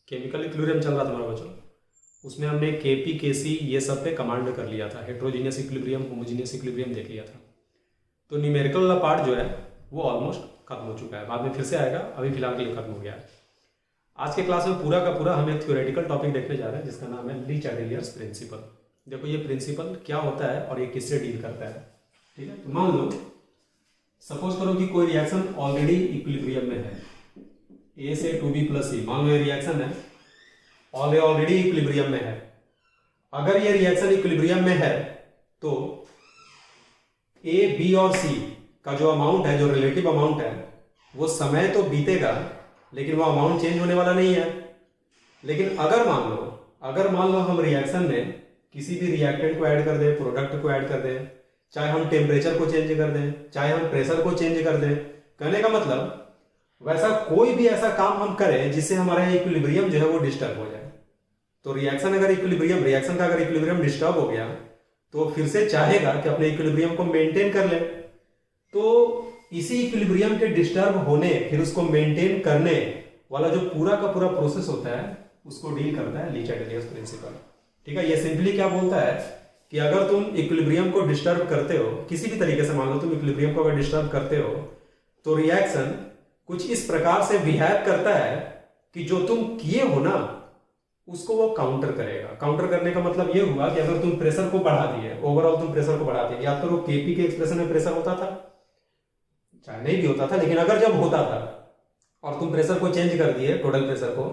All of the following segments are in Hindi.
केमिकल इक्विलिब्रियम चल रहा था हमारा बच्चों, उसमें हमने केपी केसी ये सब पे कमांड कर लिया था, हेट्रोजीनियस इक्विलिब्रियम होमोजीनियस इक्विलिब्रियम देख लिया था। तो न्यूमेरिकल वाला पार्ट जो है वो ऑलमोस्ट खत्म हो चुका है, बाद में फिर से आएगा, अभी फिलहाल के लिए खत्म हो गया है। आज के क्लास में पूरा का पूरा हम एक थ्योरेटिकल टॉपिक देखने जा रहे हैं जिसका नाम है ली चैटेलियर्स प्रिंसिपल। देखो ये प्रिंसिपल क्या होता है और ये किससे डील करता है। ठीक है, तो मान लो सपोज करो कि कोई रिएक्शन ऑलरेडी इक्विलिब्रियम में है, ए से टू बी प्लस सी, मान लो ये रिएक्शन है ऑलरेडी इक्विलिब्रियम में है। अगर ये रिएक्शन इक्विलिब्रियम में है तो ए बी और सी का जो अमाउंट है, जो रिलेटिव अमाउंट है, वो समय तो बीतेगा लेकिन वो अमाउंट चेंज होने वाला नहीं है। लेकिन अगर मान लो हम रिएक्शन में किसी भी रिएक्टेंट को ऐड कर दें, प्रोडक्ट को ऐड कर दें, चाहे हम टेम्परेचर को चेंज कर दें, चाहे हम प्रेशर को चेंज कर दें, कहने का मतलब वैसा कोई भी ऐसा काम हम करें जिससे हमारा इक्विलिब्रियम जो है वो डिस्टर्ब हो जाए, तो रिएक्शन का अगर इक्विलिब्रियम डिस्टर्ब हो गया तो फिर से चाहेगा कि अपने इक्विलिब्रियम को मेंटेन कर ले। तो इसी इक्विलिब्रियम के डिस्टर्ब होने फिर उसको मेंटेन करने वाला जो पूरा का पूरा प्रोसेस होता है उसको डील करता है ली चैटेलियर्स प्रिंसिपल। ठीक है, ये सिंपली क्या बोलता है कि अगर तुम इक्विलिब्रियम को डिस्टर्ब करते हो किसी भी तरीके से, मान लो तुम इक्विलिब्रियम को अगर डिस्टर्ब करते हो तो रिएक्शन कुछ इस प्रकार से बिहेव करता है कि जो तुम किए हो ना उसको वो काउंटर करेगा। काउंटर करने का मतलब ये हुआ कि अगर तुम प्रेशर को बढ़ा दिए, ओवरऑल तुम प्रेशर को बढ़ा दिए, या तो केपी के एक्सप्रेशन में प्रेशर होता था, चाहे नहीं भी होता था, लेकिन अगर जब होता था और तुम प्रेशर को चेंज कर दिए, टोटल प्रेशर को,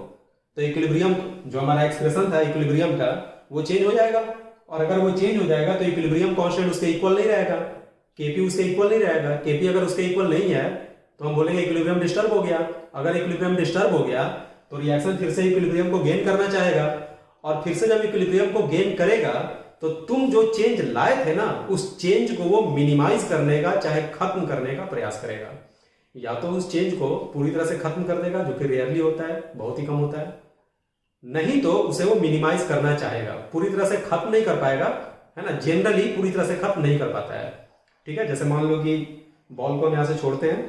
तो इक्विलिब्रियम जो हमारा एक्सप्रेशन था इक्विलिब्रियम का वो चेंज हो जाएगा। और अगर वो चेंज हो जाएगा तो इक्विलिब्रियम कांस्टेंट उसके इक्वल नहीं रहेगा, केपी उसके इक्वल नहीं रहेगा। केपी अगर उसके इक्वल नहीं है तो हम बोलेंगे इक्विलिब्रियम डिस्टर्ब हो गया। अगर इक्विलिब्रियम डिस्टर्ब हो गया तो रिएक्शन फिर से इक्विलिब्रियम को गेन करना चाहेगा, और फिर से जब इक्विलिब्रियम को गेन करेगा तो तुम जो चेंज लाए थे ना उस चेंज को वो मिनिमाइज करने का, चाहे खत्म करने का प्रयास करेगा। या तो उस चेंज को पूरी तरह से खत्म कर देगा, जो कि रेयरली होता है, बहुत ही कम होता है, नहीं तो उसे वो मिनिमाइज करना चाहेगा। पूरी तरह से खत्म नहीं कर पाएगा, है ना, जनरली पूरी तरह से खत्म नहीं कर पाता है। ठीक है, जैसे मान लो कि बॉल को हम यहां से छोड़ते हैं,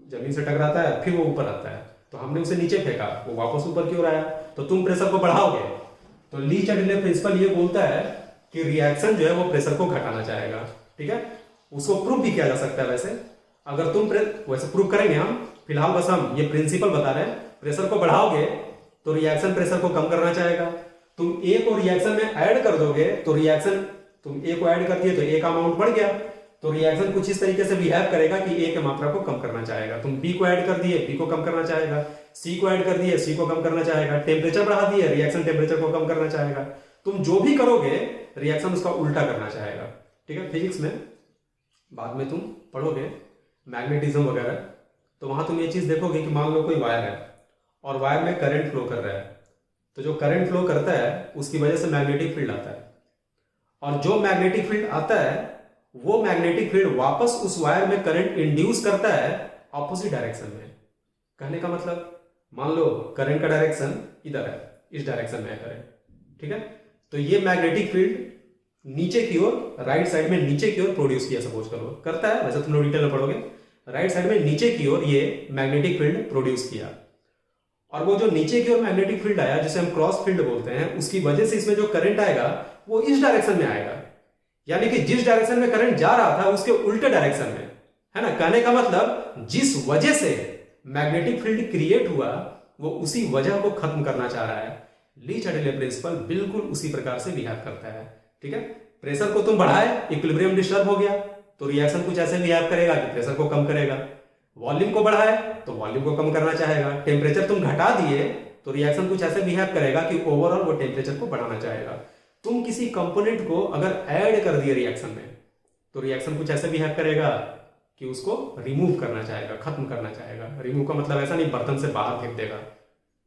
जमीन से टकराता है, फिर वो ऊपर आता है, तो हमने उसे नीचे फेंका, वो वापस ऊपर की ओर आया, तो तुम प्रेशर को बढ़ाओगे। तो ली चैटेलियर प्रिंसिपल ये बोलता है कि रिएक्शन जो है वो प्रेशर को घटाना चाहेगा। ठीक है, उसको प्रूव भी किया जा सकता है। वैसे अगर तुम वैसे प्रूव करेंगे हम, फिलहाल बस हम ये प्रिंसिपल बता रहे हैं। प्रेशर को बढ़ाओगे तो रिएक्शन प्रेशर को कम करना चाहेगा। तुम ए को रिएक्शन में ऐड कर दोगे तो रिएक्शन, तुम ए को ऐड कर दिए तो ए का अमाउंट बढ़ गया, तो रिएक्शन कुछ इस तरीके से बिहेव करेगा कि ए की मात्रा को कम करना चाहेगा। तुम बी को ऐड कर दिए, बी को कम करना चाहेगा, सी को ऐड कर दिए, सी को कम करना चाहेगा, टेम्परेचर बढ़ा दिए, रिएक्शन टेम्परेचर को कम करना चाहेगा। तुम जो भी करोगे रिएक्शन उसका उल्टा करना चाहेगा। ठीक है, फिजिक्स में बाद में तुम पढ़ोगे मैग्नेटिज्म वगैरह, तो वहां तुम ये चीज देखोगे कि मान लो कोई वायर है और वायर में करंट फ्लो कर रहा है, तो जो करंट फ्लो करता है उसकी वजह से मैग्नेटिक फील्ड आता है, और जो मैग्नेटिक फील्ड आता है वो मैग्नेटिक फील्ड वापस उस वायर में करंट इंड्यूस करता है ऑपोजिट डायरेक्शन में। कहने का मतलब मान लो करंट का डायरेक्शन इधर है, इस डायरेक्शन में है करंट, ठीक है, तो ये मैग्नेटिक फील्ड नीचे की ओर, राइट साइड में नीचे की ओर प्रोड्यूस किया, सपोज करो करता है, वैसे तुम लोग डिटेल में पढ़ोगे, राइट साइड में नीचे की ओर ये मैग्नेटिक फील्ड प्रोड्यूस किया, और वो जो नीचे की ओर मैग्नेटिक फील्ड आया जिसे हम क्रॉस फील्ड बोलते हैं, उसकी वजह से इसमें जो करंट आएगा वो इस डायरेक्शन में आएगा, यानी कि जिस डायरेक्शन में करंट जा रहा था उसके उल्टे डायरेक्शन में, है ना। कहने का मतलब जिस वजह से मैग्नेटिक फील्ड क्रिएट हुआ वो उसी वजह को खत्म करना चाह रहा है। ली चैटेलियर प्रिंसिपल बिल्कुल उसी प्रकार से बिहेव करता है। ठीक है, प्रेशर को तुम बढ़ाए, इक्विलिब्रियम डिस्टर्ब हो गया, तो रिएक्शन कुछ ऐसे बिहेव करेगा कि प्रेशर को कम करेगा। वॉल्यूम को बढ़ाए तो वॉल्यूम को कम करना चाहेगा। टेम्परेचर तुम घटा दिए तो रिएक्शन कुछ ऐसे बिहेव करेगा कि ओवरऑल वो टेम्परेचर को बढ़ाना चाहेगा। तुम किसी कंपोनेंट को अगर ऐड कर दिए रिएक्शन में तो रिएक्शन कुछ ऐसे बिहेव करेगा कि उसको रिमूव करना चाहेगा, खत्म करना चाहेगा। रिमूव का मतलब ऐसा नहीं बर्तन से बाहर फेंक देगा,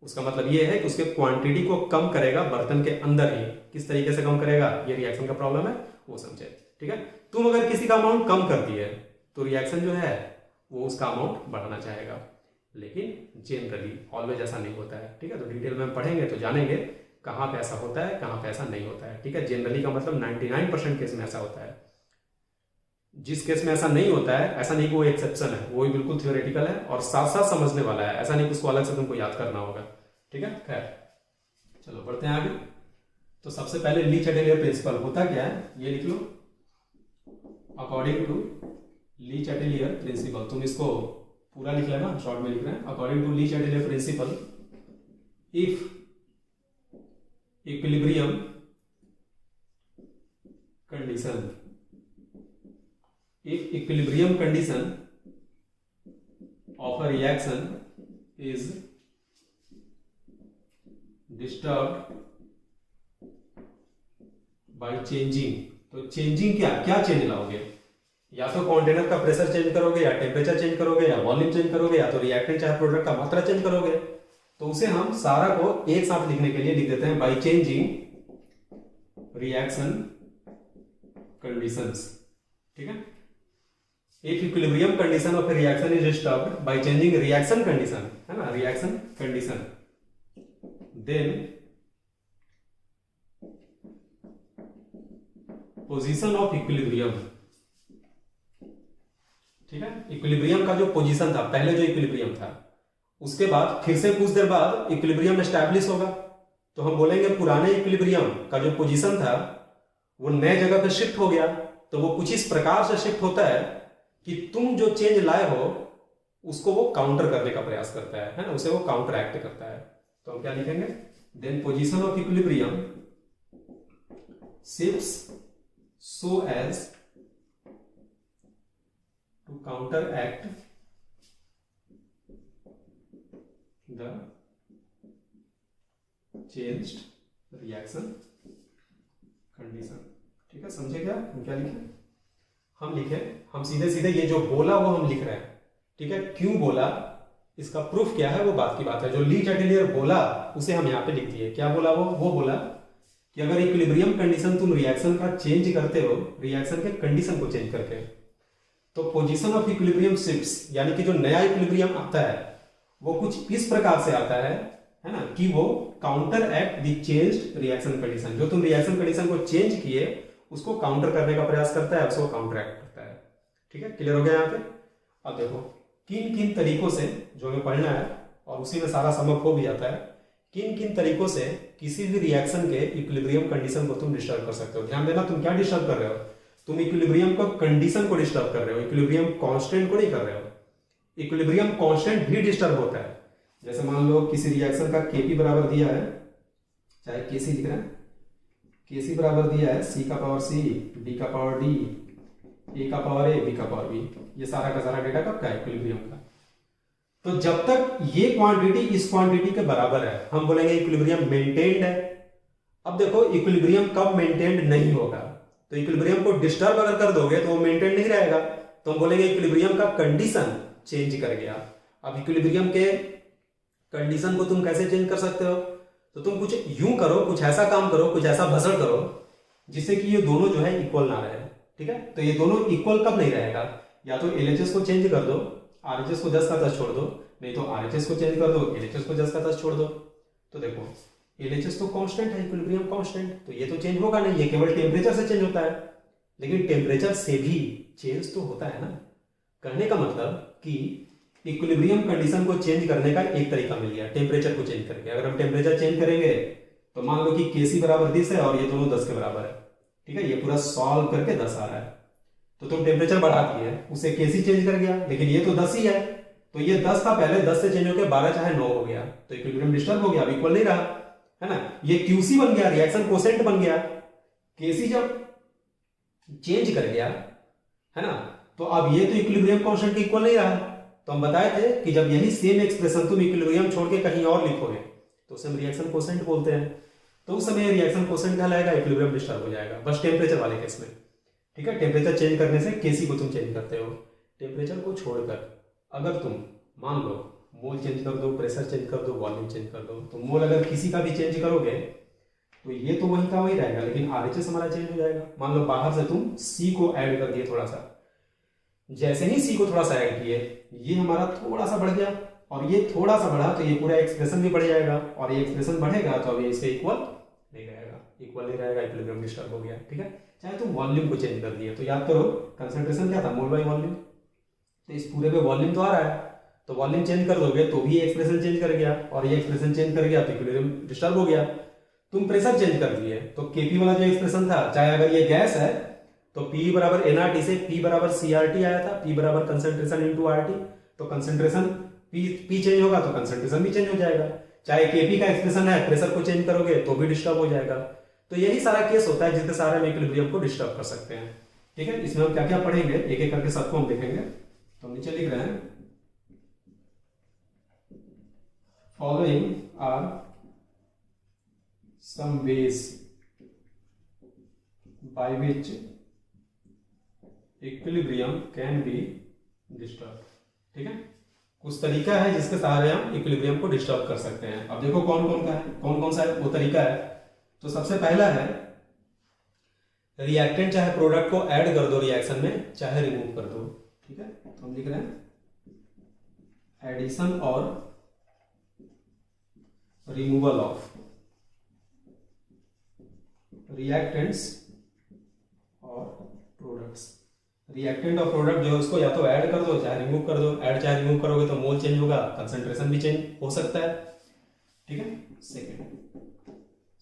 उसका मतलब ये है कि उसके क्वांटिटी को कम करेगा बर्तन के अंदर ही। किस तरीके से कम करेगा, ये रिएक्शन का प्रॉब्लम है, वो समझे। ठीक है, तुम अगर किसी का अमाउंट कम कर दिए तो रिएक्शन जो है वो उसका अमाउंट बढ़ाना चाहेगा, लेकिन जनरली ऑलवेज ऐसा नहीं होता है। ठीक है, तो डिटेल में पढ़ेंगे तो जानेंगे कहाँ पे ऐसा होता है, कहाँ पे ऐसा नहीं होता है। ठीक है, जनरली का मतलब 99% केस में ऐसा होता है। जिस केस में ऐसा नहीं होता है, ऐसा नहीं कि वो एक्सेप्शन है, वो भी बिल्कुल थ्योरेटिकल है और साथ साथ समझने वाला है, ऐसा नहीं कि उसको अलग से तुमको याद करना होगा। ठीक है, खैर चलो बढ़ते हैं आगे। तो सबसे पहले ली चैटेलियर प्रिंसिपल होता क्या है ये लिख लो, according to Le Chatelier principal. तुम इसको पूरा लिख लेना, शॉर्ट में लिख रहे हैं। According to Le Chatelier principle, if equilibrium condition, if equilibrium condition of a reaction is disturbed by changing, तो चेंजिंग क्या चेंज लाओगे? या तो कंटेनर का प्रेशर चेंज करोगे, या टेम्परेचर चेंज करोगे, या वॉल्यूम चेंज करोगे, या तो रिएक्टेंट चाहे प्रोडक्ट का मात्रा चेंज करोगे। तो उसे हम सारा को एक साथ लिखने के लिए लिख देते हैं बाय चेंजिंग रिएक्शन कंडीशंस। ठीक है, if equilibrium condition of a reaction is disturbed by changing reaction condition, है ना, reaction condition, then position of equilibrium, ठीक है, इक्विलिब्रियम का जो पोजीशन था, पहले जो इक्विलिब्रियम था, उसके बाद फिर से कुछ देर बाद इक्विलिब्रियम एस्टैब्लिश होगा। तो हम बोलेंगे पुराने इक्विलिब्रियम का जो पोजीशन था वो नए जगह पे शिफ्ट हो गया। तो वो कुछ इस प्रकार से शिफ्ट होता है कि तुम जो चेंज लाए हो उसको वो काउंटर करने का प्रयास करता है ना, उसे वो काउंटर एक्ट करता है। तो हम क्या लिखेंगे, then position of equilibrium shifts so as to counteract the changed reaction condition. ठीक है, समझे क्या हम क्या लिखे? हम लिखे, हम सीधे सीधे ये जो बोला वो हम लिख रहे हैं। ठीक है, क्यों बोला, इसका प्रूफ क्या है वो बात की बात है। जो ली चैटेलियर बोला उसे हम यहाँ पे लिख दिए। क्या बोला वो बोला कि अगर इक्विलिब्रियम कंडीशन तुम रिएक्शन का चेंज करते हो, रिएक्शन के कंडीशन को चेंज करके, तो पोजीशन ऑफ इक्विलिब्रियम शिफ्ट्स, यानी कि जो नया इक्विलिब्रियम आता है वो कुछ इस प्रकार से आता है ना, कि वो counter act the changed reaction condition. जो तुम रिएक्शन कंडीशन को चेंज किए उसको काउंटर करने का प्रयास करता है, उसको काउंटर एक्ट करता है। ठीक है, क्लियर हो गया यहाँ पे? अब देखो किन किन तरीकों से, जो हमें पढ़ना है और उसी में सारा समअप हो भी जाता है, किन किन तरीकों से किसी भी रिएक्शन के इक्विलिब्रियम कंडीशन को तुम डिस्टर्ब कर सकते हो। ध्यान देना, तुम क्या डिस्टर्ब कर रहे हो? तुम इक्विलिब्रियम को कंडीशन को डिस्टर्ब कर रहे हो, इक्विलिब्रियम कांस्टेंट को नहीं कर रहे हो। इक्विलिब्रियम कांस्टेंट भी डिस्टर्ब होता है। जैसे मान लो किसी रिएक्शन का Kp बराबर दिया है, चाहे Kc लिख रहे हैं, Kc बराबर दिया है C का पावर C, D का पावर D, A का पावर A, B का पावर B। ये सारा का सारा डेटा कब का है? इक्विलिब्रियम का। तो जब तक ये क्वांटिटी इस क्वांटिटी के बराबर है हम बोलेंगे इक्विलिब्रियम मेंटेन्ड है। अब देखो इक्विलिब्रियम कब मेंटेन्ड नहीं होगा, तो इक्विलिब्रियम को डिस्टर्ब अगर कर दोगे तो वो मेंटेन नहीं रहेगा, तो हम बोलेंगे इक्विलिब्रियम का कंडीशन चेंज कर गया। अब इक्विलिब्रियम के कंडीशन को तुम कैसे चेंज कर सकते हो? तो तुम कुछ यूं करो, कुछ ऐसा काम करो, कुछ ऐसा भसड़ करो जिससे कि ये दोनों जो है इक्वल ना रहे। ठीक है, तो ये दोनों इक्वल कब नहीं रहेगा? या तो LHS को चेंज कर दो, RHS को 10 का 10 छोड़ दो, नहीं तो RHS को चेंज कर दो, LHS को 10 का 10 छोड़ दो। तो देखो LHS तो कांस्टेंट है, इक्विलिब्रियम कांस्टेंट, तो ये तो चेंज होगा नहीं, ये केवल टेम्परेचर से चेंज होता है। लेकिन टेम्परेचर से भी चेंज तो होता है ना। कहने का मतलब कि इक्विलिब्रियम कंडीशन को चेंज करने का एक तरीका मिल गया, टेम्परेचर को चेंज करके। अगर हम टेम्परेचर चेंज करेंगे तो मान लो कि Kc बराबर 10 है और ये दोनों 10 के बराबर है। ठीक है, ये पूरा सॉल्व करके 10 आ रहा है, तो तुम टेम्परेचर बढ़ा दिए, उसे Kc चेंज कर गया, लेकिन ये तो 10 ही है, तो ये 10 था पहले, 10 से चेंज होकर 12 चाहे 9 हो गया, तो इक्विलिब्रियम डिस्टर्ब हो गया, अब इक्वल नहीं रहा, है ना। ये Qc बन गया, रिएक्शन कोसेंट बन गया। Kc जब चेंज कर गया, है ना, तो अब ये तो इक्विलिब्रियम कांस्टेंट के इक्वल नहीं रहा। तो हम बताए थे कि जब यही सेम एक्सप्रेशन तुम इक्विलिब्रियम छोड़ के कहीं और लिखोगे तो उसे हम रिएक्शन कोसेंट बोलते हैं। तो उस समय रिएक्शन कोसेंट कहलाएगा, इक्विलिब्रियम डिस्टर्ब हो जाएगा, बस टेम्परेचर वाले केस में। ठीक है, टेम्परेचर चेंज करने से Kc को तुम चेंज करते हो। टेम्परेचर को छोड़कर अगर तुम मान लो मोल चेंज कर दो, प्रेशर चेंज कर दो, वॉल्यूम चेंज कर दो, तो मोल अगर किसी का भी चेंज करोगे तो ये तो वही का वही रहेगा, लेकिन RHS हमारा चेंज हो जाएगा। मान लो बाहर से तुम C को ऐड कर दिए थोड़ा सा, जैसे ही C को थोड़ा सा ऐड किए ये हमारा थोड़ा सा बढ़ गया, और ये थोड़ा सा बढ़ा तो ये पूरा एक्सप्रेशन भी बढ़ जाएगा, और ये एक्सप्रेशन बढ़ेगा तो अब ये इसके इक्वल नहीं रहेगा, इक्विलिब्रियम डिस्टर्ब हो गया। ठीक है, चाहे तुम वॉल्यूम को चेंज कर दिए, तो याद करो कंसंट्रेशन क्या था, मोल बाय वॉल्यूम, तो इस पूरे पे वॉल्यूम तो आ रहा है, तो वॉल्यूम चेंज कर दोगे तो भी एक्सप्रेशन चेंज कर गया, और ये एक्सप्रेशन चेंज कर गया तो इक्विलिब्रियम डिस्टर्ब हो गया। तुम प्रेशर चेंज कर दिए, तो केपी वाला जो एक्सप्रेशन था, चाहे अगर ये गैस है तो पी बराबर एनआरटी से पी बराबर सीआरटी आया था, पी बराबर कंसंट्रेशन इनटू आरटी, तो कंसंट्रेशन पी चेंज होगा तो कंसंट्रेशन भी चेंज हो जाएगा। चाहे केपी का एक्सप्रेशन है, प्रेशर को चेंज करोगे तो भी डिस्टर्ब हो जाएगा। तो यही सारा केस होता है जिसके सहारे हम इक्विलिब्रियम को डिस्टर्ब कर सकते हैं। ठीक है, इसमें हम क्या क्या पढ़ेंगे एक एक करके सबको हम देखेंगे। तो नीचे लिख रहे हैं, following are some ways by which equilibrium can be disturb. ठीक है, कुछ तरीका है जिसके सहारे हम इक्विलिब्रियम को डिस्टर्ब कर सकते हैं। अब देखो कौन कौन का है, कौन कौन सा है वो तरीका है। तो सबसे पहला है रिएक्टेंट चाहे प्रोडक्ट को ऐड कर दो रिएक्शन में, चाहे रिमूव कर दो। ठीक है, तो हम लिख रहे हैं एडिशन और रिमूवल ऑफ रिएक्टेंट्स और प्रोडक्ट्स। रिएक्टेंट और प्रोडक्ट जो है उसको या तो ऐड कर दो चाहे रिमूव कर दो। ऐड चाहे रिमूव करोगे तो मोल चेंज होगा, कंसंट्रेशन भी चेंज हो सकता है। ठीक है,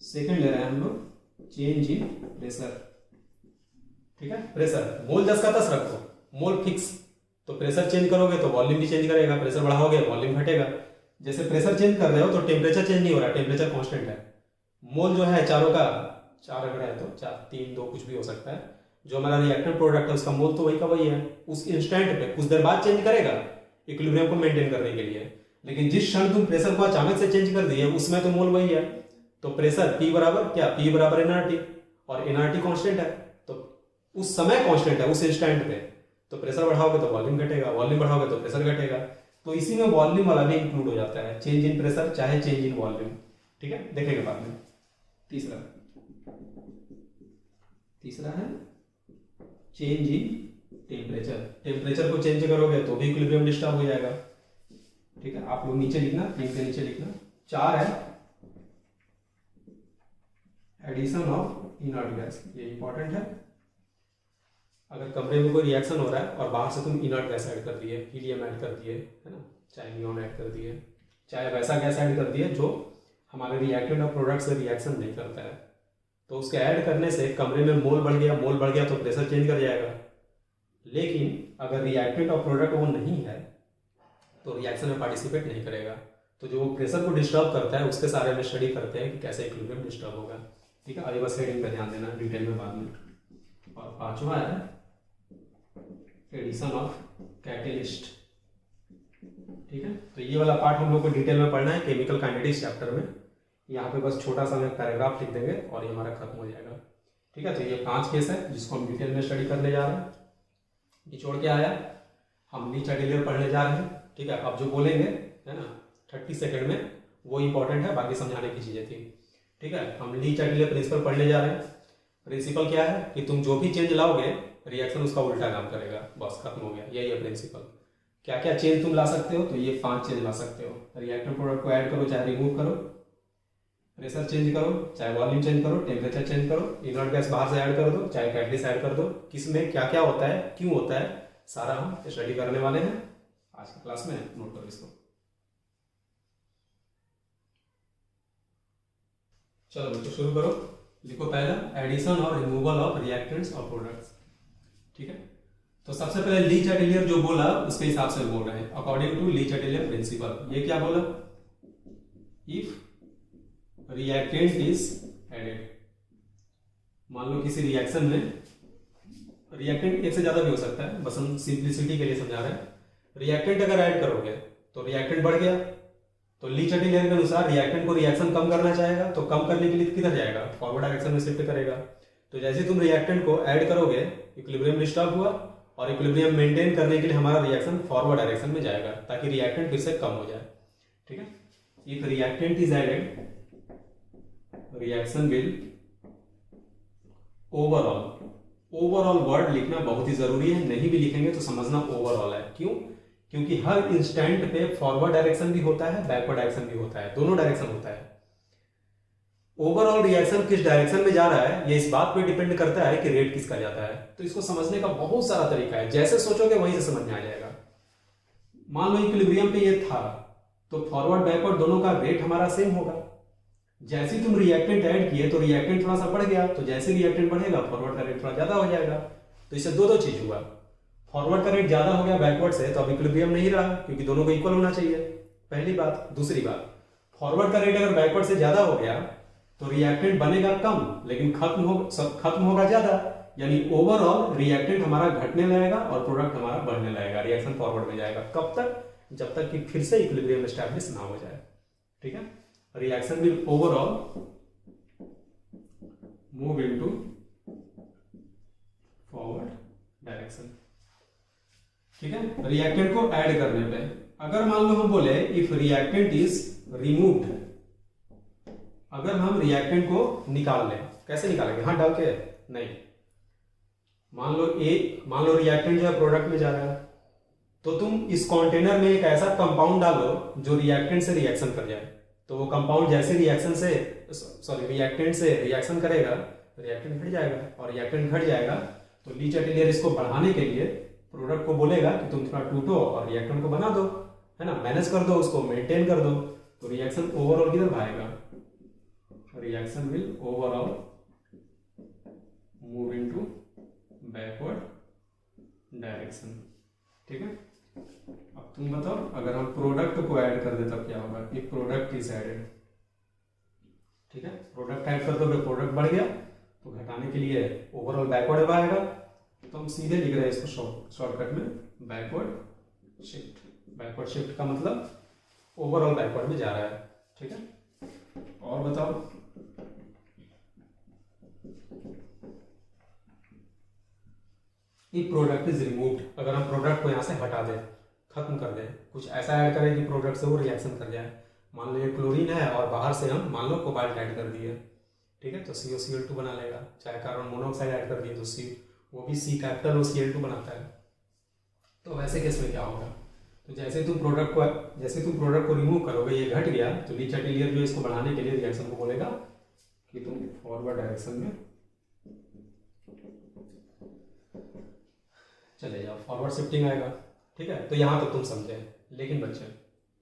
सेकंड ले रहे हैं हम लोग चेंज इन प्रेशर। ठीक है, प्रेशर मोल 10 का 10 रखो, मोल फिक्स, तो प्रेशर चेंज करोगे तो वॉल्यूम भी चेंज करेगा, प्रेशर बढ़ाओगे वॉल्यूम घटेगा। जैसे प्रेशर चेंज कर रहे हो तो टेम्परेचर चेंज नहीं हो रहा, टेम्परेचर कांस्टेंट है। मोल जो है चारों का 4 अगर है तो 4 3 2 कुछ भी हो सकता है। जो हमारा रिएक्टेंट प्रोडक्ट है उसका मोल तो वही का वही है। उस इंस्टेंट पे कुछ देर बाद चेंज करेगा इक्विलिब्रियम को मेंटेन करने के लिए, लेकिन जिस क्षण तुम प्रेशर को अचानक से चेंज कर दिए उसमें तो मोल वही है। तो प्रेशर P बराबर क्या, P बराबर एनआरटी, और एनआरटी कांस्टेंट है तो उस समय कांस्टेंट है उस इंस्टेंट पे। तो प्रेशर बढ़ाओगे तो वॉल्यूम घटेगा, वॉल्यूम बढ़ाओगे तो प्रेशर घटेगा। तो इसी में वॉल्यूम वाला भी इंक्लूड हो जाता है, चेंज इन प्रेशर चाहे चेंज इन वॉल्यूम। ठीक है, देखेंगे बाद में। तीसरा है चेंज इन टेम्परेचर। टेम्परेचर को चेंज करोगे तो भी इक्विलिब्रियम डिस्टर्ब हो जाएगा। ठीक है, आप लोग नीचे लिखना, 3 के नीचे लिखना। 4 है एडिशन ऑफ इनर्ट गैस, ये इंपॉर्टेंट है। अगर कमरे में कोई रिएक्शन हो रहा है और बाहर से तुम इनर्ट गैस ऐड कर दिए, हीलियम ऐड कर दिए, है ना, चाहे नियॉन ऐड कर दिए, चाहे वैसा गैस ऐड कर दिए जो हमारे रिएक्टेंट और प्रोडक्ट से रिएक्शन नहीं करता है, तो उसके ऐड करने से कमरे में मोल बढ़ गया तो प्रेशर चेंज कर जाएगा। लेकिन अगर रिएक्टेंट और प्रोडक्ट वो नहीं है तो रिएक्शन में पार्टिसिपेट नहीं करेगा। तो जो प्रेशर को डिस्टर्ब करता है उसके सारे में स्टडी करते हैं कि कैसे इक्विलिब्रियम डिस्टर्ब होगा। ठीक है, अभी बस हेडिंग पे ध्यान देना, डिटेल में बाद में। और 5वां है एडिशन ऑफ कैटेलिस्ट। ठीक है, तो ये वाला पार्ट हम लोग को डिटेल में पढ़ना है केमिकल काइनेटिक्स चैप्टर में। यहाँ पे बस छोटा सा मैं पैराग्राफ लिख देंगे और ये हमारा खत्म हो जाएगा। ठीक है, तो ये 5 केस है जिसको हम डिटेल में स्टडी करने जा रहे हैं। निचोड़ के आया, हम ली चैटेलियर पढ़ने जा रहे हैं। ठीक है, अब जो बोलेंगे है ना 30 सेकंड में वो इंपॉर्टेंट है, बाकी समझाने की चीजें थी। ठीक है, हम ली चैटेलियर प्रिंसिपल पढ़ने जा रहे हैं। प्रिंसिपल क्या है कि तुम जो भी चेंज लाओगे रिएक्शन उसका उल्टा काम करेगा, बस खत्म हो गया, यही है प्रिंसिपल। क्या क्या चेंज तुम ला सकते हो, तो ये 5 चेंज ला सकते हो। रिएक्टेंट प्रोडक्ट को ऐड करो चाहे रिमूव करो, प्रेशर चेंज करो चाहे वॉल्यूम चेंज करो, टेम्परेचर चेंज करो, इनर्ट गैस बाहर से ऐड कर दो चाहे कैटलिस्ट ऐड कर दो। किसमें क्या क्या होता है, क्यों होता है, सारा हम स्टडी करने वाले हैं आज की क्लास में। नोट करो इसको। चलो बच्चों शुरू करो। लिखो पहला एडिशन और रिमूवल ऑफ रिएक्टेंट्स और प्रोडक्ट्स। ठीक है, तो सबसे पहले ली चैटेलियर जो बोला उसके हिसाब से बोल रहे हैं, according to Le Chatelier principal. ये क्या बोला, इफ रिएक्टेंट इज एडेड। मान लो किसी रिएक्शन में रिएक्टेंट एक से ज्यादा भी हो सकता है, बस हम सिंप्लिसिटी के लिए समझा रहे हैं। रिएक्टेंट अगर ऐड करोगे तो रिएक्टेंट बढ़ गया, तो ली चैटेलियर के अनुसार रिएक्टेंट को रिएक्शन कम करना चाहेगा, तो कम करने के लिए किधर जाएगा, फॉरवर्ड डायरेक्शन में शिफ्ट करेगा। तो जैसे तुम रिएक्टेंट को ऐड करोगे इक्विलिब्रियम डिस्टर्ब हुआ, और इक्विलिब्रियम मेंटेन करने के लिए हमारा रिएक्शन फॉरवर्ड डायरेक्शन में जाएगा ताकि रिएक्टेंट फिर से कम हो जाए। ठीक है, if reactant is added reaction will overall word लिखना बहुत ही जरूरी है, नहीं भी लिखेंगे तो समझना ओवरऑल है। क्यों, क्योंकि हर इंस्टेंट पे फॉरवर्ड डायरेक्शन भी होता है, बैकवर्ड डायरेक्शन भी होता है, दोनों डायरेक्शन होता है। ओवरऑल रिएक्शन किस डायरेक्शन में जा रहा है ये इस बात पे डिपेंड करता है कि रेट किसका जाता है। तो इसको समझने का बहुत सारा तरीका है, जैसे सोचोगे वहीं से समझ में आ जाएगा। मान लो इक्विलिब्रियम पे ये था तो फॉरवर्ड बैकवर्ड दोनों का रेट हमारा सेम होगा। जैसे ही तुम रिएक्टेंट ऐड किए तो रिएक्टेंट थोड़ा सा बढ़ गया, तो जैसे रिएक्टेंट बढ़ेगा फॉरवर्ड का रेट थोड़ा ज्यादा हो जाएगा। तो इससे दो चीज हुआ, फॉरवर्ड का रेट ज्यादा हो गया बैकवर्ड से, तो अब इक्विलिब्रियम नहीं रहा, क्योंकि दोनों को इक्वल होना चाहिए, पहली बात। दूसरी बात, फॉरवर्ड का रेट अगर बैकवर्ड से ज्यादा हो गया तो रिएक्टेंट बनेगा कम लेकिन खत्म होगा ज्यादा, यानी ओवरऑल रिएक्टेंट हमारा घटने लगेगा और प्रोडक्ट हमारा बढ़ने लगेगा, रिएक्शन फॉरवर्ड में जाएगा। कब तक? जब तक कि फिर से इक्विलिब्रियम एस्टैब्लिश ना हो जाए। ठीक है, reaction will overall move into forward direction. ठीक है, रिएक्टेंट को ऐड करने पे अगर मान लो हम बोले इफ रिएक्टेंट इज रिमूव्ड, अगर हम रिएक्टेंट को निकाल लें, कैसे निकालेंगे? हाथ डाल के नहीं, मान लो रिएक्टेंट जो है प्रोडक्ट में जा रहा है, तो तुम इस कंटेनर में एक ऐसा कंपाउंड डालो जो रिएक्टेंट से रिएक्शन कर जाए। तो वो कंपाउंड जैसे रिएक्टेंट से रिएक्शन करेगा, रिएक्टेंट घट जाएगा, और रिएक्टेंट घट जाएगा तो ली चैटेलियर इसको बढ़ाने के लिए प्रोडक्ट को बोलेगा कि तुम थोड़ा टूटो और रिएक्टेंट को बना दो, है ना, मैनेज कर दो, उसको मेंटेन कर दो। तो रिएक्शन ओवरऑल किधर भागेगा? Reaction will overall move into backward direction. ठीक है, अब तुम बताओ अगर हम प्रोडक्ट को ऐड कर दे तब क्या होगा? कि प्रोडक्ट इज एडेड। ठीक है, प्रोडक्ट ऐड कर दो, प्रोडक्ट बढ़ गया तो घटाने के लिए ओवरऑल बैकवर्ड आएगा, तो हम सीधे लिख रहे हैं इसको शॉर्टकट में बैकवर्ड शिफ्ट। बैकवर्ड शिफ्ट का मतलब ओवरऑल बैकवर्ड में जा रहा है। ठीक है, और बताओ ये प्रोडक्ट इज रिमूव्ड, अगर हम प्रोडक्ट को यहां से हटा दें, खत्म कर दें, कुछ ऐसा ऐड करें कि प्रोडक्ट से वो रिएक्शन कर जाए। मान लो ये क्लोरीन है और बाहर से हम मान लो कोबाल्ट ऐड कर दिए, ठीक है, तो COCl2 बना लेगा। चाहे कार्बन मोनोऑक्साइड ऐड कर दिए तो वो भी C कैपिटल और Cl2 बनाता है। तो वैसे केस में क्या होगा? तो जैसे तुम प्रोडक्ट को रिमूव करोगे, ये घट गया, तो ली चैटेलियर जो इसको बढ़ाने के लिए रिएक्शन को बोलेगा कि तुम फॉरवर्ड डायरेक्शन में चले जाओ, फॉरवर्ड शिफ्टिंग आएगा। ठीक है, तो यहां तक तुम समझे। लेकिन बच्चे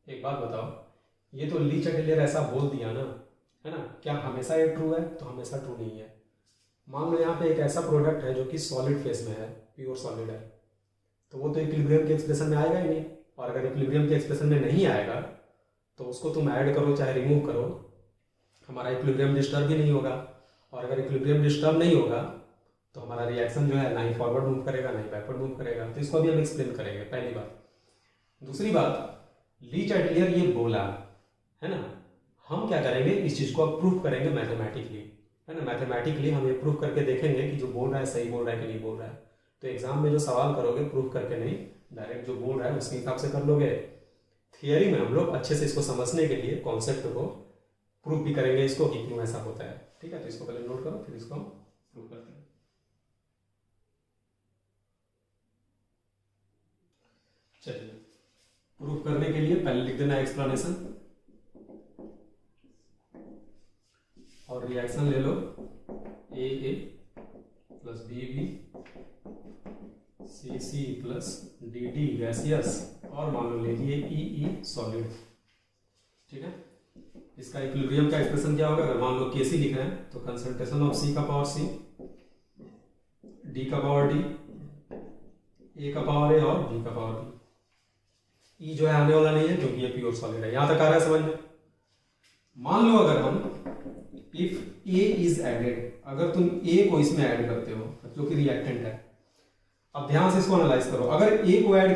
एक बात बताओ, ये तो ली चैटेलियर ऐसा बोल दिया ना, है ना, क्या हमेशा ये ट्रू है? तो हमेशा ट्रू नहीं है। मान लो यहाँ पे एक ऐसा प्रोडक्ट है जो कि सॉलिड फेस में है, प्योर सॉलिड है, तो वो तो इक्विलिब्रियम के एक्सप्रेशन में आएगा ही नहीं। और अगर इक्विलिब्रियम के एक्सप्रेशन में नहीं आएगा तो उसको तुम ऐड करो चाहे रिमूव करो, हमारा इक्विलिब्रियम डिस्टर्ब ही नहीं होगा। और अगर इक्विलिब्रियम डिस्टर्ब नहीं होगा तो हमारा रिएक्शन जो है ना ही फॉरवर्ड मूव करेगा ना ही बैकवर्ड मूव करेगा। तो इसको अभी हम एक्सप्लेन करेंगे, पहली बात। दूसरी बात, ली चैटेलियर ये बोला है ना, हम क्या करेंगे, इस चीज को अब प्रूफ करेंगे मैथमेटिकली, है ना। मैथमेटिकली हम ये प्रूफ करके देखेंगे कि जो बोल रहा है सही बोल रहा है कि नहीं बोल रहा है। तो एग्जाम में जो सवाल करोगे प्रूफ करके नहीं, डायरेक्ट जो बोल रहा है उसके हिसाब से कर लोगे। थियरी में हम लोग अच्छे से इसको समझने के लिए कॉन्सेप्ट को प्रूफ भी करेंगे इसको कि क्यों ऐसा होता है। ठीक है, तो इसको पहले नोट करो, फिर इसको हम प्रूफ करते हैं। चलिए, प्रूफ करने के लिए पहले लिख देना एक्सप्लेनेशन और रिएक्शन ले लो AA plus BB CC plus DD gaseous और मान लो ले लिए EE सॉलिड। ठीक है, इसका इक्विलिब्रियम का एक्सप्रेशन क्या होगा? अगर मान लो Kc लिख रहे हैं तो कंसंट्रेशन ऑफ C का पावर C, D का पावर D, A का पावर A और B का पावर B। E जो है आने वाला नहीं है क्योंकि ये प्योर सॉलिड है। यहां तक आ रहा है समझ में? मान लो अगर हम इफ A इज एडेड, अगर तुम A को इसमें ऐड करते हो जो कि रिएक्टेंट है, अब ध्यान से इसको एनालाइज करो। अगर A को ऐड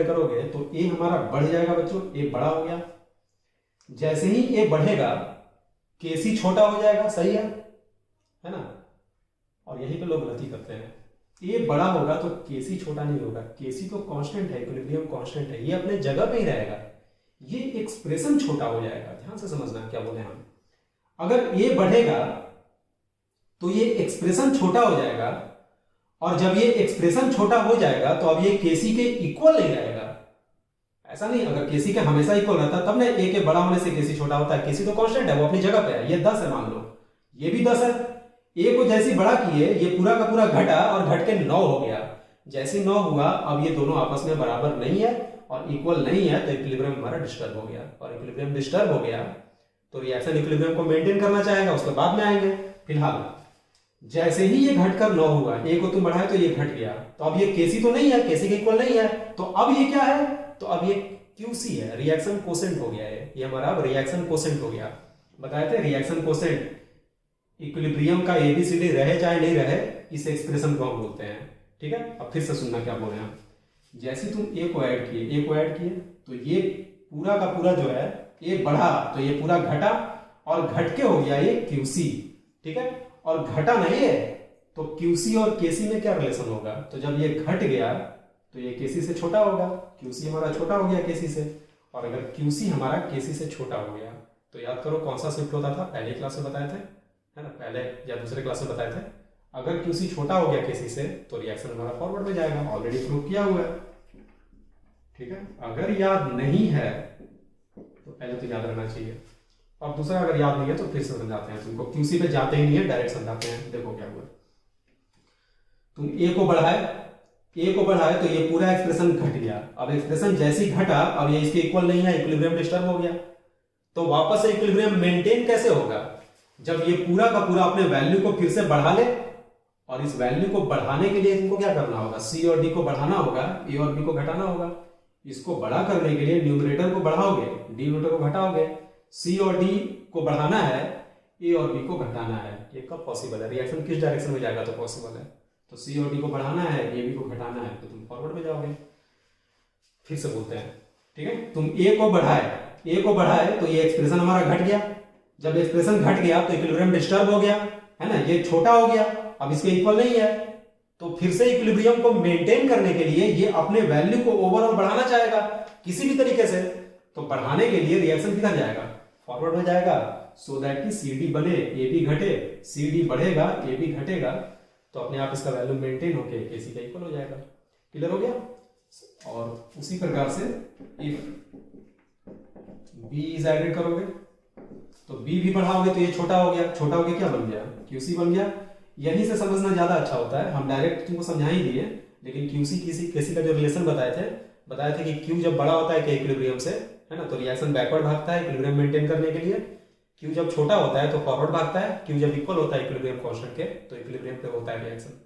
करोगे तो A हमारा बढ़ जाएगा बच्चों, A बड़ा हो गया। जैसे ही A बढ़ेगा Kc छोटा हो जाएगा, सही है ना। और यहीं पे लोग गलती करते हैं, A बड़ा होगा तो Kc छोटा नहीं होगा। Kc तो कांस्टेंट है, इक्विलिब्रियम कांस्टेंट है, ये अपने जगह पे ही रहेगा, ये एक्सप्रेशन छोटा हो जाएगा। ध्यान से समझना क्या बोले हम। अगर A बढ़ेगा तो ये एक्सप्रेशन छोटा हो जाएगा, और जब ये एक्सप्रेशन छोटा हो जाएगा तो अब ये Kc के इक्वल नहीं रहेगा। ऐसा नहीं, अगर Kc के हमेशा इक्वल रहता तब ना A के बड़ा होने से Kc छोटा होता है। Kc तो कांस्टेंट है, वो अपनी जगह पे है। ये 10 है मान लो, ये भी 10 है। A को जैसे बड़ा किए ये पूरा का पूरा घटा और घट के 9 हो गया। जैसे 9 हुआ, अब ये दोनों आपस में बराबर नहीं है और इक्वल नहीं है, तो इक्विलिब्रियम हमारा डिस्टर्ब हो गया। और इक्विलिब्रियम डिस्टर्ब हो गया तो रिएक्शन इक्विलिब्रियम को मेंटेन करना चाहेगा, उसके बाद में आएंगे। फिलहाल जैसे ही ये घटकर 9 हुआ, ए को तुम बढ़ाए तो ये घट गया, तो अब ये केसी तो नहीं है, केसी के इक्वल नहीं है, तो अब ये क्या है, तो अब ये क्यूसी है, रिएक्शन कोसेंट हो गया है, ये हमारा अब रिएक्शन कोसेंट हो गया। बताए थे रिएक्शन कोसेंट इक्विलिब्रियम का एबीसीडी रहे चाहे नहीं रहे, इस एक्सप्रेशन को हम बोलते हैं। ठीक है, अब फिर से सुनना क्या बोल रहे हैं। जैसे तुम ए को ऐड किए तो ये पूरा का पूरा जो है ए बढ़ा तो ये पूरा घटा, और घट के हो गया ये क्यूसी। ठीक है, और घटा नहीं है तो क्यूसी और केसी में क्या रिलेशन होगा, तो जब ये घट गया तो ये केसी से छोटा होगा, क्यूसी हमारा छोटा हो गया केसी से, और अगर क्यूसी हमारा केसी से छोटा हो गया तो याद करो कौन सा शिफ्ट होता था, पहले क्लास में बताए थे, है ना, पहले या दूसरे क्लास में बताए थे। अगर क्यूसी छोटा हो गया केसी से तो रिएक्शन हमारा फॉरवर्ड में जाएगा, ऑलरेडी प्रूव किया हुआ है। ठीक है, अगर याद नहीं है तो पहले तो याद रहना चाहिए, और दूसरा अगर याद नहीं है तो फिर से समझाते हैं तुमको, क्यूसी पे जाते ही नहीं है, डायरेक्ट समझाते हैं। देखो क्या हुआ, तुम ए को बढ़ाए तो ये पूरा एक्सप्रेशन घट गया, अब एक्सप्रेशन जैसी घटा अब ये इसके इक्वल नहीं है, इक्विलिब्रियम डिस्टर्ब हो गया, तो वापस से इक्विलिब्रियम मेंटेन कैसे होगा, जब ये पूरा का पूरा अपने वैल्यू को फिर से बढ़ा ले, और इस वैल्यू को बढ़ाने के लिए तुमको क्या करना होगा, सी और डी को बढ़ाना होगा, ए और बी को घटाना होगा। इसको बड़ा करने के लिए न्यूमरेटर को बढ़ाओगे, डिनोमिनेटर को घटाओगे, सी और डी को बढ़ाना है, ए और बी को घटाना है। ये कब पॉसिबल है, रिएक्शन किस डायरेक्शन में जाएगा तो पॉसिबल है, तो सी और डी को बढ़ाना है, ए बी को घटाना है, तो तुम फॉरवर्ड में जाओगे। फिर से बोलते हैं, ठीक है, तुम ए को बढ़ाए तो ये एक्सप्रेशन हमारा घट गया, जब एक्सप्रेशन घट गया तो इक्विलिब्रियम डिस्टर्ब हो गया, है ना, ये छोटा हो गया, अब इसके इक्वल नहीं है, तो फिर से इक्विलिब्रियम को मेंटेन करने के लिए ये अपने वैल्यू को ओवरऑल बढ़ाना चाहेगा किसी भी तरीके से, तो बढ़ाने के लिए रिएक्शन किधर जाएगा, फॉरवर्ड में जाएगा, सो दैट कि सी डी बने, ए बी घटे, सी डी बढ़ेगा, ए बी घटेगा, तो अपने आप इसका वैल्यू मेंटेन होके केसी का इक्वल हो जाएगा। क्लियर हो गया। और उसी प्रकार से इफ बी इज एडेड करोगे तो बी भी बढ़ाओगे तो ये छोटा हो गया, छोटा हो गया क्या बन गया, क्यूसी बन गया। यहीं से समझना ज्यादा अच्छा होता है, हम डायरेक्ट तुमको समझा ही दिए, लेकिन क्यूसी केसी का जो रिलेशन बताए थे कि क्यू जब बड़ा होता है के इक्विलिब्रियम से, है ना, तो रिएक्शन बैकवर्ड भागता है इक्विलिब्रियम मेंटेन करने के लिए, क्यू जब छोटा होता है तो फॉरवर्ड भागता है, क्यू जब इक्वल होता है इक्विलिब्रियम कांस्टेंट के तो इक्विलिब्रियम पे होता है रिएक्शन।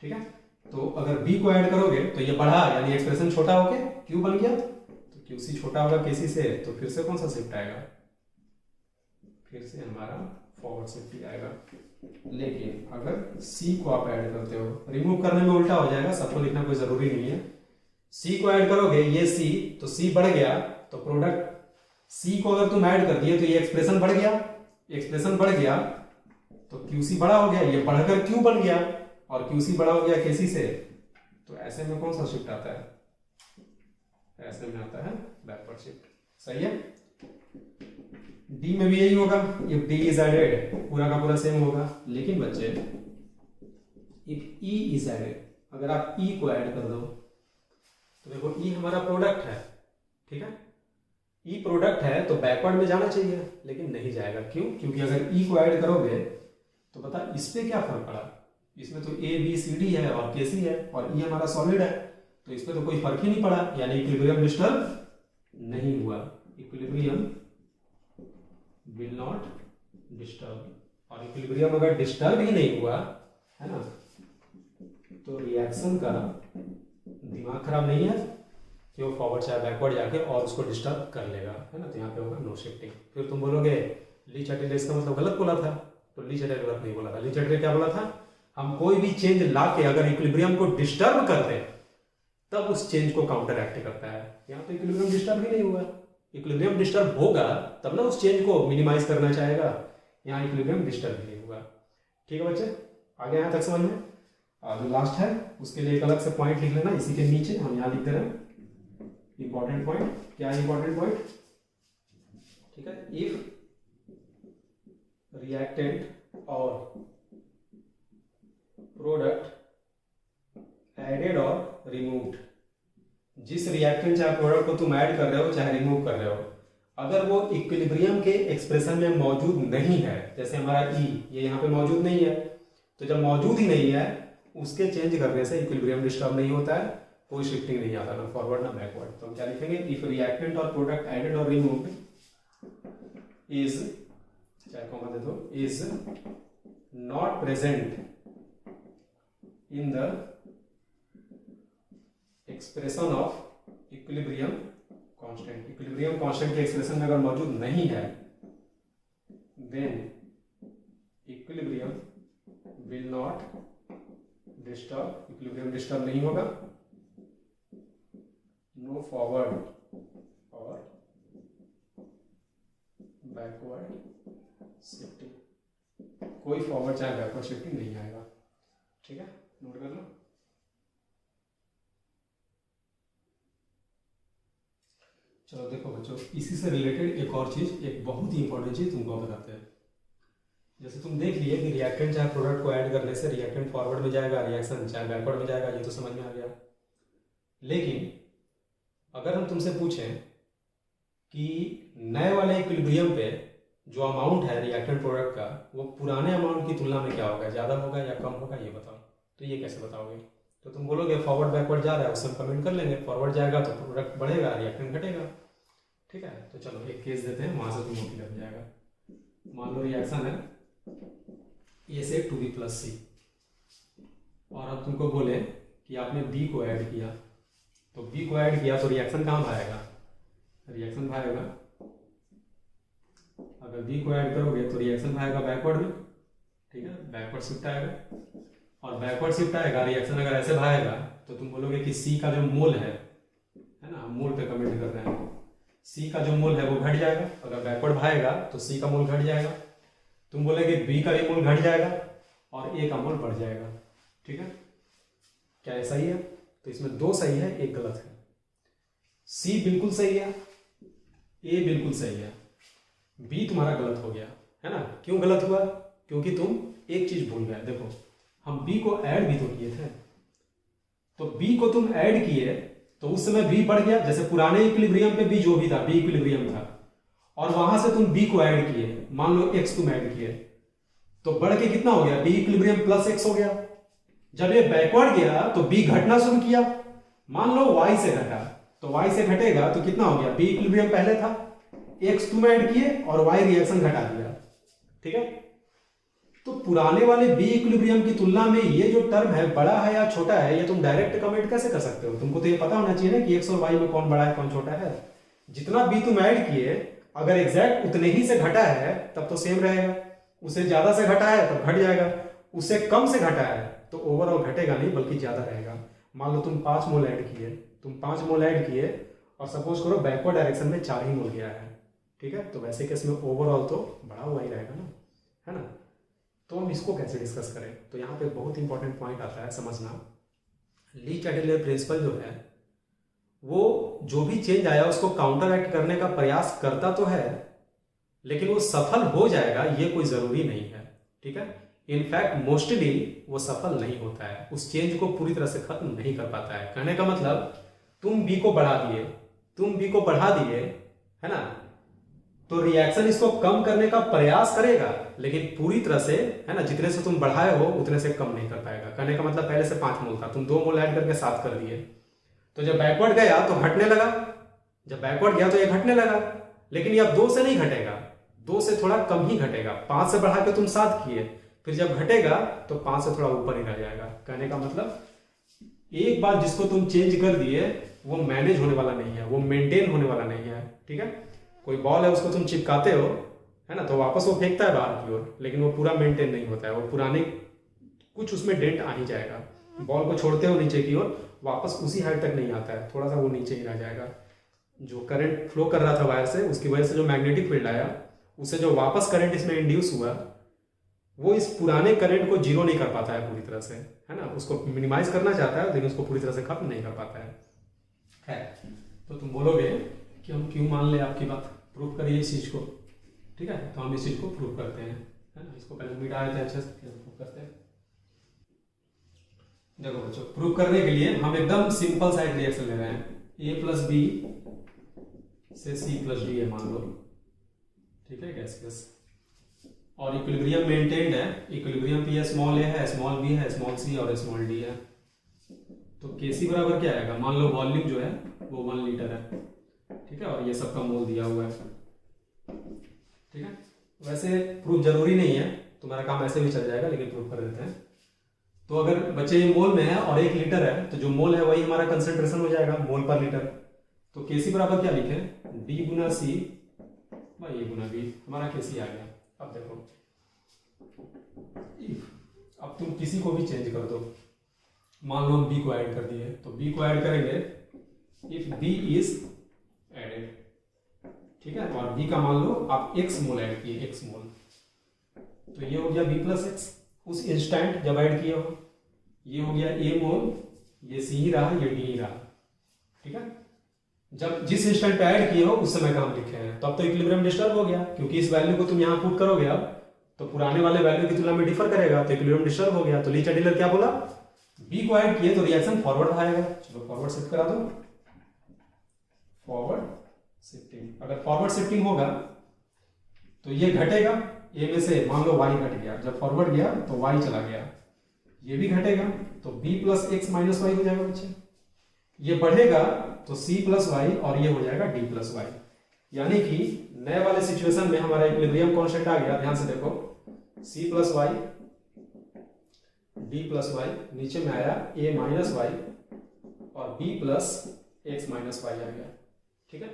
ठीक है, तो अगर बी को ऐड करोगे तो ये बढ़ा, यानी एक्सप्रेशन छोटा हो गया, क्यू बन गया, तो क्यूसी छोटा होगा केसी से, तो फिर से कौन सा शिफ्ट आएगा, फिर से हमारा फॉरवर्ड शिफ्ट ही आएगा। लेकिन अगर सी को आप ऐड करते हो, रिमूव करने में उल्टा हो जाएगा, सबको लिखना कोई जरूरी नहीं है। सी को ऐड करोगे, ये सी, तो सी बढ़ गया, तो प्रोडक्ट सी को अगर तुम ऐड कर दिए तो ये एक्सप्रेशन बढ़ गया, तो क्यूसी बड़ा हो गया, ये बढ़कर क्यू बन गया, और क्यूसी बड़ा हो गया केसी से, तो ऐसे में कौन सा शिफ्ट आता है, ऐसे में आता है बैकवर्ड शिफ्ट। सही है। डी में भी यही होगा, इफ डी इज एडेड पूरा का पूरा सेम होगा, लेकिन बच्चे इफ ई इज एडेड, अगर आप ई को ऐड कर दो तो देखो ई हमारा प्रोडक्ट है, ठीक है, ई प्रोडक्ट है तो बैकवर्ड में जाना चाहिए, लेकिन नहीं जाएगा। क्यों? क्योंकि अगर ई को ऐड करोगे तो पता इस पे क्या फर्क पड़ा, इसमें तो ए बी सी डी है और के सी है, और ई हमारा सॉलिड है, तो इस पे तो कोई फर्क ही नहीं पड़ा, यानी इक्विलिब्रियम डिस्टर्ब नहीं हुआ, इक्विलिब्रियम विल नॉट डिस्टर्ब। और इक्विलिब्रियम अगर डिस्टर्ब ही नहीं हुआ, है ना, तो रिएक्शन का दिमाग खराब नहीं है कि वो फॉरवर्ड चाहे बैकवर्ड जाके और उसको डिस्टर्ब कर लेगा, है ना, तो यहाँ पे होगा नो शिफ्टिंग। फिर तुम बोलोगे ली चैटर्जी इसका मतलब गलत बोला था, तो ली चैटर्जी गलत नहीं बोला था। ली चैटर्जी क्या बोला था, हम कोई भी चेंज लाके अगर इक्विलिब्रियम को डिस्टर्ब करते हैं तब उस चेंज को काउंटर एक्ट करता है। यहाँ तो इक्विलिब्रियम डिस्टर्ब ही नहीं हुआ, इक्विलिब्रियम डिस्टर्ब होगा तब ना उस चेंज को मिनिमाइज करना चाहेगा, यहाँ इक्विलिब्रियम डिस्टर्ब ही नहीं हुआ। ठीक है बच्चे, आगे यहाँ तक समझ में। जो लास्ट है उसके लिए एक अलग से पॉइंट लिख लेना, इसी के नीचे हम यहाँ लिख दे रहे हैं इंपॉर्टेंट पॉइंट। क्या है इंपॉर्टेंट पॉइंट? ठीक है, इफ रिएक्टेंट और प्रोडक्ट एडेड और रिमूव्ड, जिस रिएक्टेंट चाहे प्रोडक्ट को तुम ऐड कर रहे हो चाहे रिमूव कर रहे हो, अगर वो इक्विलिब्रियम के एक्सप्रेशन में मौजूद नहीं है, जैसे हमारा ई ये यहाँ पे मौजूद नहीं है, तो जब मौजूद ही नहीं है उसके चेंज करने से इक्विलिब्रियम डिस्टर्ब नहीं होता है, कोई शिफ्टिंग नहीं आता, ना फॉरवर्ड ना बैकवर्ड। तो हम क्या लिखेंगे, इफ रिएक्टेंट और प्रोडक्ट एडेड और रिमूव्ड इज चाहे कॉमा दे दो, is not present in the expression of equilibrium constant. Equilibrium constant के एक्सप्रेशन में अगर मौजूद नहीं है, then equilibrium will not disturb, equilibrium disturb नहीं होगा, नो फॉरवर्ड और बैकवर्ड शिफ्टिंग, कोई फॉरवर्ड चाहे बैकवर्ड शिफ्टिंग नहीं आएगा। ठीक है, नोट कर लो। चलो देखो बच्चों, इसी से रिलेटेड एक और चीज, एक बहुत ही इंपॉर्टेंट चीज तुमको बताते हैं। जैसे तुम देख लिए कि रिएक्टेंट चाहे प्रोडक्ट को ऐड करने से रिएक्टेंट फॉरवर्ड में जाएगा, रिएक्शन चाहे बैकवर्ड में जाएगा, ये तो समझ में आ गया। लेकिन अगर हम तुमसे पूछें कि नए वाले इक्विलिब्रियम पे जो अमाउंट है रिएक्टेंट प्रोडक्ट का, वो पुराने अमाउंट की तुलना में क्या होगा, ज़्यादा होगा या कम होगा, ये बताओ। तो ये कैसे बताओगे? तो तुम बोलोगे फॉरवर्ड बैकवर्ड जा रहा है, उससे हम कमेंट कर लेंगे। फॉरवर्ड जाएगा तो प्रोडक्ट बढ़ेगा, रिएक्टेंट घटेगा। ठीक है, तो चलो एक केस देते हैं, वहाँ से तुमको क्लियर हो जाएगा। मान लो रिएक्शन है ए से 2b + c, और अब तुमको बोले कि आपने b को ऐड किया, तो b को ऐड किया तो रिएक्शन कहाँ भाएगा? रिएक्शन भाएगा, अगर b को ऐड करोगे तो रिएक्शन भाएगा बैकवर्ड में। ठीक है, बैकवर्ड शिफ्ट आएगा, और बैकवर्ड शिफ्ट आएगा, रिएक्शन अगर ऐसे भाएगा तो तुम बोलोगे कि c का जो मोल है ना, मोल पे कमेंट कर रहे हैं, c का जो मोल है वो घट जाएगा। अगर बैकवर्ड भाएगा तो c का मोल घट जाएगा। तुम बोलेगे b का भी मोल घट जाएगा और a का मोल बढ़ जाएगा। ठीक है, क्या ये सही है? तो इसमें 2 सही है, 1 गलत है। c बिल्कुल सही है, a बिल्कुल सही है, b तुम्हारा गलत हो गया है ना। क्यों गलत हुआ? क्योंकि तुम एक चीज भूल गए। देखो, हम b को ऐड भी तो किए थे, तो b को तुम ऐड किए तो उस समय b बढ़ गया। जैसे पुराने इक्विलिब्रियम पे b जो भी था, b इक्विलिब्रियम था, और वहां से तुम b को ऐड किए, मान लो x तुम ऐड किए, तो बढ़ के कितना हो गया? b इक्विलिब्रियम + x हो गया। जब ये बैकवर्ड गया तो b घटना शुरू किया, मान लो y से घटा, तो y से घटेगा तो कितना हो गया? b इक्विलिब्रियम पहले था, x तुम ऐड किए और y रिएक्शन घटा दिया। ठीक है, तो पुराने वाले b इक्विलिब्रियम की तुलना में ये जो टर्म है बड़ा है या छोटा है, ये तुम डायरेक्ट कमेंट कैसे कर सकते हो? तुमको तो ये पता होना चाहिए ना कि x और y में कौन बड़ा है कौन छोटा है। जितना b तुम ऐड किए, अगर एग्जैक्ट उतने ही से घटा है तब तो सेम रहेगा, उससे ज्यादा से घटा है तब घट जाएगा, उससे कम से घटा है तो ओवरऑल घटेगा नहीं बल्कि ज्यादा रहेगा। मान लो तुम 5 मोल ऐड किए, और सपोज करो बैकवर्ड डायरेक्शन में 4 ही मोल गया है। ठीक है, तो वैसे केस में ओवरऑल तो बढ़ा हुआ ही रहेगा ना, है ना। तो हम इसको कैसे डिस्कस करें? तो यहाँ पे बहुत इंपॉर्टेंट पॉइंट आता है समझना। ली चैटलियर प्रिंसिपल जो है, वो जो भी चेंज आया उसको काउंटर एक्ट करने का प्रयास करता तो है, लेकिन वो सफल हो जाएगा ये कोई जरूरी नहीं है। ठीक है, इनफैक्ट मोस्टली वो सफल नहीं होता है, उस चेंज को पूरी तरह से खत्म नहीं कर पाता है। कहने का मतलब, तुम बी को बढ़ा दिए, है ना, तो रिएक्शन इसको कम करने का प्रयास करेगा, लेकिन पूरी तरह से, है ना, जितने से तुम बढ़ाए हो उतने से कम नहीं कर पाएगा। कहने का मतलब पहले से 5 मोल था, तुम 2 मोल ऐड करके 7 कर दिए, तो जब बैकवर्ड गया तो घटने लगा, जब बैकवर्ड गया तो ये घटने लगा, लेकिन ये अब 2 से नहीं घटेगा, 2 से थोड़ा कम ही घटेगा। 5 से बढ़ा के तुम 7 किए, फिर जब घटेगा तो 5 से थोड़ा ऊपर ही रह जाएगा। कहने का मतलब, एक बार जिसको तुम चेंज कर दिए वो मैनेज होने वाला नहीं है, वो मेंटेन होने वाला नहीं है। ठीक है, कोई बॉल है उसको तुम चिपकाते हो, है ना, तो वापस वो फेंकता है बाहर की ओर, लेकिन वो पूरा मेंटेन नहीं होता है, वो पुराने कुछ उसमें डेंट आ ही जाएगा। बॉल को छोड़ते हो नीचे की ओर, वापस उसी हाइट तक नहीं आता है, थोड़ा सा वो नीचे ही रह जाएगा। जो करंट फ्लो कर रहा था वायर से, उसकी वजह से जो मैग्नेटिक फील्ड आया, उससे जो वापस करंट इसमें इंड्यूस हुआ, वो इस पुराने करंट को जीरो नहीं कर पाता है पूरी तरह से, है ना, उसको मिनिमाइज करना चाहता है लेकिन उसको पूरी तरह से खत्म नहीं कर पाता है। तो तुम बोलोगे कि हम क्यों मान ले आपकी बात, प्रूफ करिए इस चीज को। ठीक है, तो हम इस चीज को प्रूफ करते हैं, है ना। इसको पहले मिटाए थे अच्छे से, फिर प्रूफ करते हैं। देखो बच्चों, प्रूफ करने के लिए हम एकदम सिंपल सा एक रिएक्शन ले रहे हैं, a + b से c + d है मान लो। ठीक है, गैस और इक्विलिब्रियम मेंटेन्ड है, इक्विलिब्रियम पे स्मॉल a है, स्मॉल b है, स्मॉल c और स्मॉल d है। तो Kc बराबर क्या आएगा? मान लो वॉल्यूम जो है वो 1 लीटर है। ठीक है, और ये सबका मोल दिया हुआ है। ठीक है, वैसे प्रूफ जरूरी नहीं है, तुम्हारा काम ऐसे भी चल जाएगा, लेकिन प्रूफ कर देते हैं। तो अगर बच्चे ये मोल में है और 1 लीटर है, तो जो मोल है वही हमारा कंसेंट्रेशन हो जाएगा मोल पर लीटर। तो केसी बराबर क्या लिखे, डी गुना सी बाई ए गुना बी, हमारा केसी आ गया। अब देखो, अब तुम किसी को भी चेंज कर दो, मान लो हम बी को ऐड कर दिए, तो बी को ऐड करेंगे इफ बी इज एडेड, ठीक है, और बी का मान लो आप x मोल ऐड किए, x मोल, तो ये हो गया b प्लस एक्स उस इंस्टेंट जब ऐड किए हो। ये हो गया a मोल, ये c ही रहा, ये d ही रहा, ठीक है। जब जिस इंस्टेंट पे ऐड किए हो उस समय का हम लिखे हैं, तो अब तो इक्विलिब्रियम डिस्टर्ब हो गया, क्योंकि इस वैल्यू को तुम यहाँ पुट करोगे अब तो पुराने वाले वैल्यू की तुलना में डिफर करेगा, तो इक्विलिब्रियम डिस्टर्ब हो गया। तो ली चैंडिलर क्या बोला, बी को ऐड किए तो रिएक्शन फॉरवर्ड आएगा। चलो फॉरवर्ड शिफ्ट करा दो, फॉरवर्ड शिफ्टिंग। अगर फॉरवर्ड शिफ्टिंग होगा तो ये घटेगा, ए में से मान लो y घट गया, जब फॉरवर्ड गया तो y चला गया, ये भी घटेगा, तो b plus x minus Y हो जाएगा बच्चे। ये बढ़ेगा तो c प्लस वाई, और ये हो जाएगा d प्लस वाई। यानी कि नए वाले सिचुएशन में हमारा इक्विलिब्रियम कांस्टेंट आ गया, ध्यान से देखो, c plus y d plus y, नीचे में आया a माइनस वाई और b plus x minus y आ गया, ठीक है।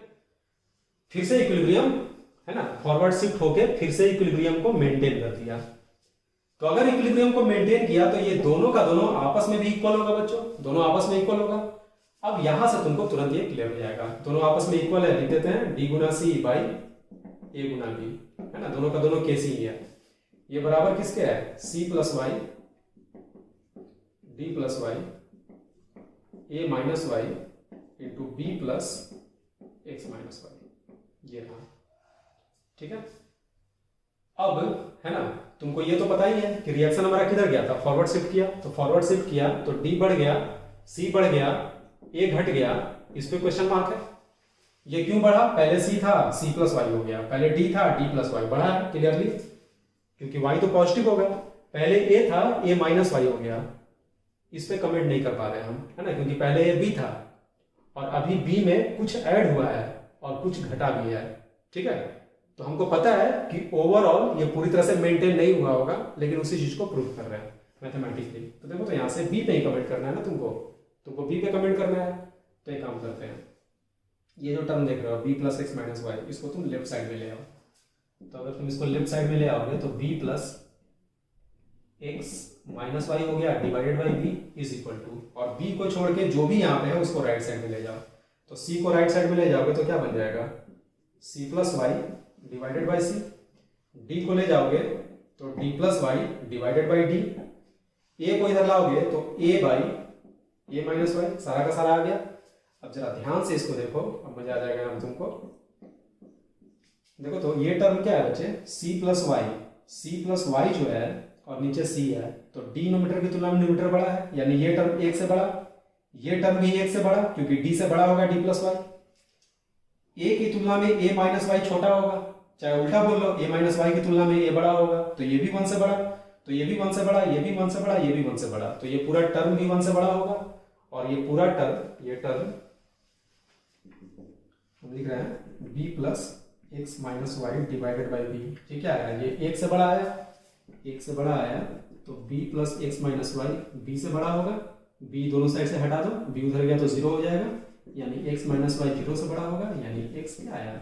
फिर से इक्विलिब्रियम है ना, फॉरवर्ड शिफ्ट होके फिर से इक्विलिब्रियम को मेंटेन कर दिया। तो अगर इक्विलिब्रियम को मेंटेन किया तो ये दोनों का दोनों आपस में भी इक्वल होगा बच्चों, दोनों आपस में इक्वल होगा। अब यहां से तुमको तुरंत ये क्लियर हो जाएगा, दोनों आपस में इक्वल है, लिख देते हैं डी गुना सी बाई ए गुना बी, है ना, दोनों का दोनों केसी ही है। ये बराबर किसके है, c plus y d plus y a minus y into b plus x minus y, ये रहा, ठीक है। अब है ना, तुमको ये तो पता ही है कि रिएक्शन हमारा किधर गया था, फॉरवर्ड शिफ्ट किया, तो फॉरवर्ड शिफ्ट किया तो डी बढ़ गया, सी बढ़ गया, ए घट गया, इस पे क्वेश्चन मार्क है। ये क्यों बढ़ा, पहले सी था सी प्लस वाई हो गया, पहले डी था डी प्लस वाई, बढ़ा है क्लियरली, क्योंकि वाई तो पॉजिटिव होगा, पहले ए था ए माइनस वाई हो गया, इस पे कमेंट नहीं कर पा रहे हम, है ना, क्योंकि पहले ए बी था और अभी बी में कुछ ऐड हुआ है और कुछ घटा भी है, ठीक है। तो हमको पता है कि ओवरऑल ये पूरी तरह से मेंटेन नहीं हुआ होगा, लेकिन उसी चीज को प्रूव कर रहे हैं मैथमेटिकली। तो देखो, तो यहाँ से बी पे ही कमेंट करना है ना, तुमको बी पे कमेंट करना है। तो एक काम करते हैं, ये जो टर्म देख रहे हो B plus x minus Y, इसको तुम लेफ्ट साइड में ले आओ। तो अगर तुम इसको लेफ्ट साइड में ले आओगे तो B plus x minus Y हो गया divided by B is equal to, और बी को छोड़ के जो भी यहाँ पे है उसको राइट साइड में ले जाओ। तो सी को राइट साइड में ले जाओगे तो क्या बन जाएगा, सी plus y divided by c, d को ले जाओगे तो d plus y divided by d, a को इधर लाओगे तो a by a minus y, सारा का सारा आ गया। अब जरा ध्यान से इसको देखो, अब मजा आ जाएगा हम तुमको। देखो तो ये टर्म क्या है बच्चे, सी प्लस वाई जो है और नीचे सी है, तो डिनोमिनेटर की तुलना में न्यूमरेटर बड़ा है, यानी ये टर्म एक से बड़ा, ये टर्म भी एक से बड़ा, क्योंकि डी से बड़ा होगा डी प्लस वाई। ए की तुलना में ए माइनस वाई छोटा होगा, चाहे उल्टा बोल लो, ए माइनस वाई की तुलना में ए बड़ा होगा, तो ये भी 1 से बड़ा, तो ये भी 1 से बड़ा, ये भी 1 से बड़ा, ये भी 1 से बड़ा, तो ये पूरा टर्म भी 1 से बड़ा होगा। और ये पूरा टर्म, ये टर्म हम लिख रहे हैं b plus x minus Y divided by B, ये क्या है, ये 1 से बड़ा आया, 1 से बड़ा आया, तो b plus x minus Y b से बड़ा होगा, b दोनों साइड से हटा दो, b उधर गया तो 0 हो जाएगा, यानी x माइनस वाई 0 से बड़ा होगा, यानी x क्या आया,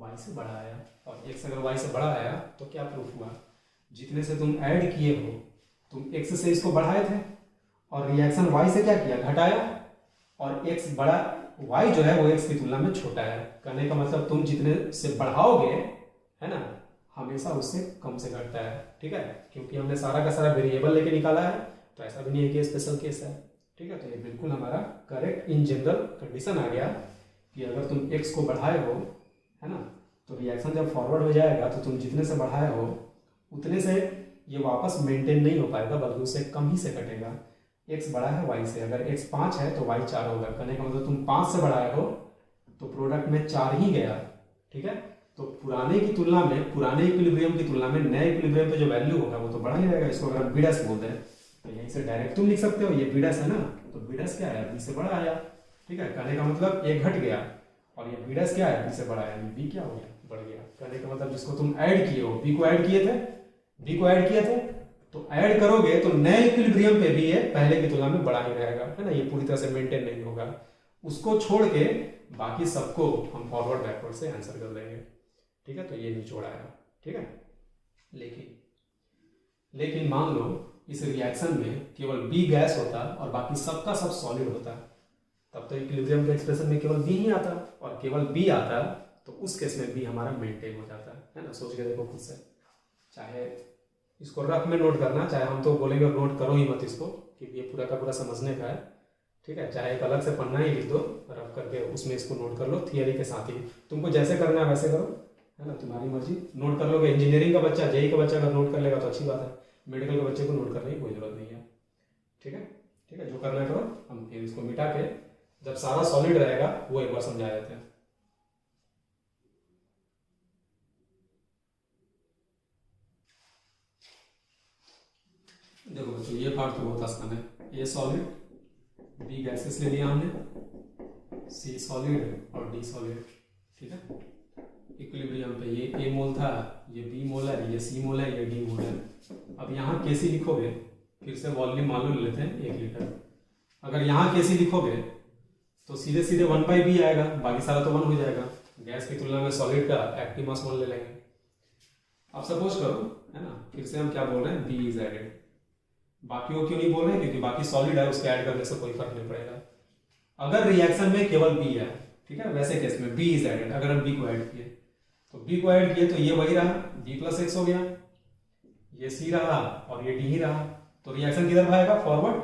y से बड़ा आया। और x अगर y से बड़ा आया तो क्या प्रूफ हुआ, जितने से तुम ऐड किए हो, तुम x से इसको बढ़ाए थे और रिएक्शन y से क्या किया, घटाया, और x बड़ा, y जो है वो x की तुलना में छोटा है। कहने का मतलब तुम जितने से बढ़ाओगे, है ना, हमेशा उससे कम से घटता है, ठीक है, क्योंकि हमने सारा का सारा वेरिएबल लेके निकाला है, तो ऐसा भी नहीं है कि स्पेशल केस है, ठीक है। तो ये बिल्कुल हमारा करेक्ट इन जनरल कंडीशन आ गया कि अगर तुम x को बढ़ाए हो, है ना, तो रिएक्शन जब फॉरवर्ड हो जाएगा तो तुम जितने से बढ़ाए हो उतने से ये वापस मेंटेन नहीं हो पाएगा, बल्कि उससे कम ही से घटेगा। x बड़ा है y से, अगर x 5 है तो y 4 होगा, कहने का मतलब तुम 5 से बढ़ाए हो तो प्रोडक्ट में 4 ही गया, ठीक है। तो पुराने की तुलना में, पुराने इक्विलिब्रियम की तुलना में नए इक्विलिब्रियम पे जो वैल्यू होगा वो तो बड़ा ही रहेगा। इसको अगर हम बी डैश बोल दें तो यहीं से डायरेक्ट तुम लिख सकते हो, ये बी डैश है ना, तो बी डैश क्या है, बी से बड़ा आया, ठीक है। कहने का मतलब ये घट गया, और ये बी डैश क्या है, बी से बड़ा, यानी बी क्या हो गया, बढ़ गया। कहने का मतलब जिसको तुम ऐड किए हो, बी को ऐड किए थे, बी को ऐड किए थे, तो ऐड करोगे तो नए इक्विलिब्रियम पे भी ये पहले की तुलना में बड़ा ही रहेगा, है ना, ये पूरी तरह से मेंटेन नहीं होगा। उसको छोड़ के बाकी सबको हम फॉरवर्ड बैकवर्ड से आंसर कर देंगे, ठीक है। तो ये निचोड़ आया, ठीक है। लेकिन मान लो इस रिएक्शन में केवल बी गैस होता और बाकी सबका सब सॉलिड होता, तब तो इक्विलिब्रियम के एक्सप्रेशन में केवल बी ही आता, और केवल बी आता तो उस केस में बी हमारा मेंटेन हो जाता है ना। सोच के देखो खुद से, चाहे इसको रफ में नोट करना, चाहे हम तो बोलेंगे नोट करो ही मत इसको, क्योंकि ये पूरा का पूरा समझने का है, ठीक है। चाहे एक अलग से पन्ना ही लिख दो रफ करके, उसमें इसको नोट कर लो थियरी के साथ ही, तुमको जैसे करना है वैसे करो, है ना, तुम्हारी मर्जी। नोट कर लोगे, इंजीनियरिंग का बच्चा, जेई का बच्चा अगर नोट कर लेगा तो अच्छी बात है, मेडिकल के बच्चे को नोट करने की कोई जरूरत नहीं है, ठीक है। ठीक है, जो करना करो। हम फिर इसको मिटा के जब सारा सॉलिड रहेगा वो एक बार समझा देते हैं। देखो बच्चों, ये पार्ट तो बहुत आसान है। ए सॉलिड, बी गैसेस ले लिया हमने, सी सॉलिड और डी सॉलिड, ठीक है। इक्विलिब्रियम पे ये ए मोल था, ये बी मोल है, ये सी मोल है, ये डी मोल है। अब यहाँ केसी लिखोगे, फिर से वॉल्यूम मालूम ले लेते हैं 1 लीटर। अगर यहाँ केसी लिखोगे तो सीधे सीधे 1/b आएगा, बाकी सारा तो 1 हो जाएगा। गैस की तुलना में सॉलिड का एक्टिव मास मोल ले लेंगे। अब सपोज करो, है ना, फिर से हम क्या बोल रहे हैं, बी इज एडेड। बाकी वो क्यों नहीं बोल रहे हैं, क्योंकि बाकी सॉलिड है, उसके ऐड करने से कोई फर्क नहीं पड़ेगा। अगर रिएक्शन में केवल बी है, ठीक है, वैसे केस में बी इज एडेड। अगर हम बी को ऐड किए तो बी को ऐड किए तो ये वही रहा, b+x हो गया, ये सी रहा और ये डी ही रहा। तो रिएक्शन किधर भागेगा, फॉरवर्ड,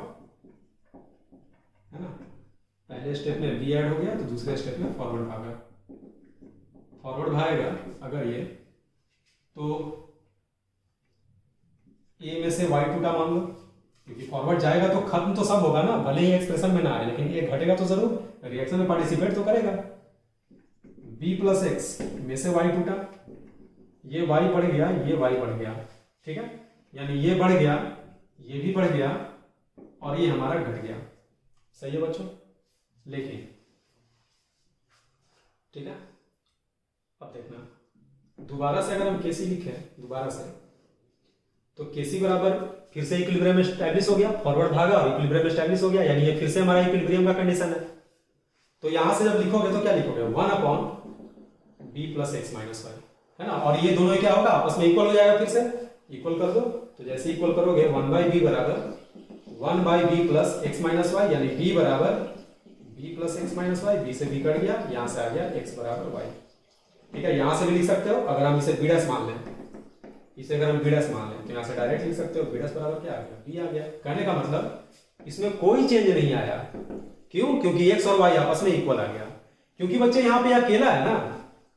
है ना। पहले स्टेप में बी ऐड हो गया तो दूसरे स्टेप में फॉरवर्ड भागा, फॉरवर्ड भागेगा। अगर ये तो ए में से y टूटा मान लो, क्योंकि फॉरवर्ड जाएगा तो खत्म तो सब होगा ना, भले ही एक्सप्रेशन में ना आए, लेकिन ये घटेगा तो जरूर, रिएक्शन में पार्टिसिपेट तो करेगा। b+x में से y टूटा, ये y बढ़ गया, ये y बढ़ गया, ठीक है, यानी ये बढ़ गया, ये भी बढ़ गया और ये हमारा घट गया। सही है बच्चों। लेकिन ठीक है, अब देखना दोबारा से अगर हम केसी लिखें दोबारा से, तो केसी बराबर फिर से इक्विलिब्रियम एस्टैब्लिश हो गया, फॉरवर्ड भागा और इक्विलिब्रियम एस्टैब्लिश हो गया, यानी ये फिर से हमारा इक्विलिब्रियम का कंडीशन है। तो यहां से जब लिखोगे तो क्या लिखोगे, 1/b+x-y, है ना। और ये दोनों क्या होगा, आपस में इक्वल हो जाएगा, फिर से इक्वल कर दो। तो जैसे इक्वल करोगे 1/b बराबर 1/b+x-y, यानी b बराबर b+x-y, b से b कट गया, यहां से आ गया x बराबर y, ठीक है। यहां से भी लिख सकते हो, अगर हम इसे b' मान लें, इसे अगर हम b' मान लें तो यहां से डायरेक्ट लिख सकते हो, b' बराबर क्या आ गया, b आ गया। कहने का मतलब इसमें कोई चेंज नहीं आया, क्यों, क्योंकि x और y आपस में इक्वल आ गया। क्योंकि बच्चे यहाँ पे अकेला है ना,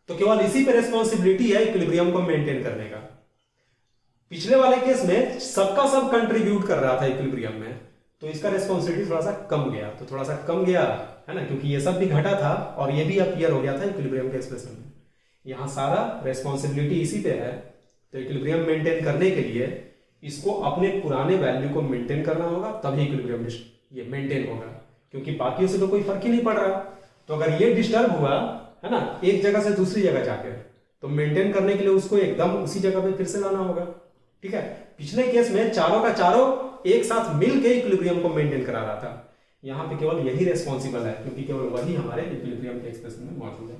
तो केवल इसी पे रेस्पॉन्सिबिलिटी है इक्विलिब्रियम को मेंटेन करने का। पिछले वाले केस में सबका सब कंट्रीब्यूट कर रहा था इक्विलिब्रियम में, तो इसका रेस्पॉन्सिबिलिटी थोड़ा सा कम गया, तो थोड़ा सा कम गया, है ना, क्योंकि ये सब भी घटा था और ये भी अपीयर हो गया था इक्विलिब्रियम के एक्सप्रेशन में। यहाँ सारा रेस्पॉन्सिबिलिटी इसी पे है, तो इक्विलिब्रियम मेंटेन करने के लिए इसको अपने पुराने वैल्यू को मेंटेन करना होगा, तभी इक्विलिब्रियम ये मेंटेन होगा, क्योंकि बाकियों से तो कोई फर्क ही नहीं पड़ रहा। तो अगर ये डिस्टर्ब हुआ, है ना, एक जगह से दूसरी जगह जाकर, तो मेंटेन करने के लिए उसको एकदम उसी जगह पे फिर से लाना होगा, ठीक है। पिछले केस में चारों का चारों एक साथ मिल के इक्विलिब्रियम को मेंटेन करा रहा था, यहाँ पे केवल यही रेस्पॉन्सिबल है, क्योंकि केवल वही हमारे इक्विलिब्रियम के एक्सप्रेशन में मौजूद है,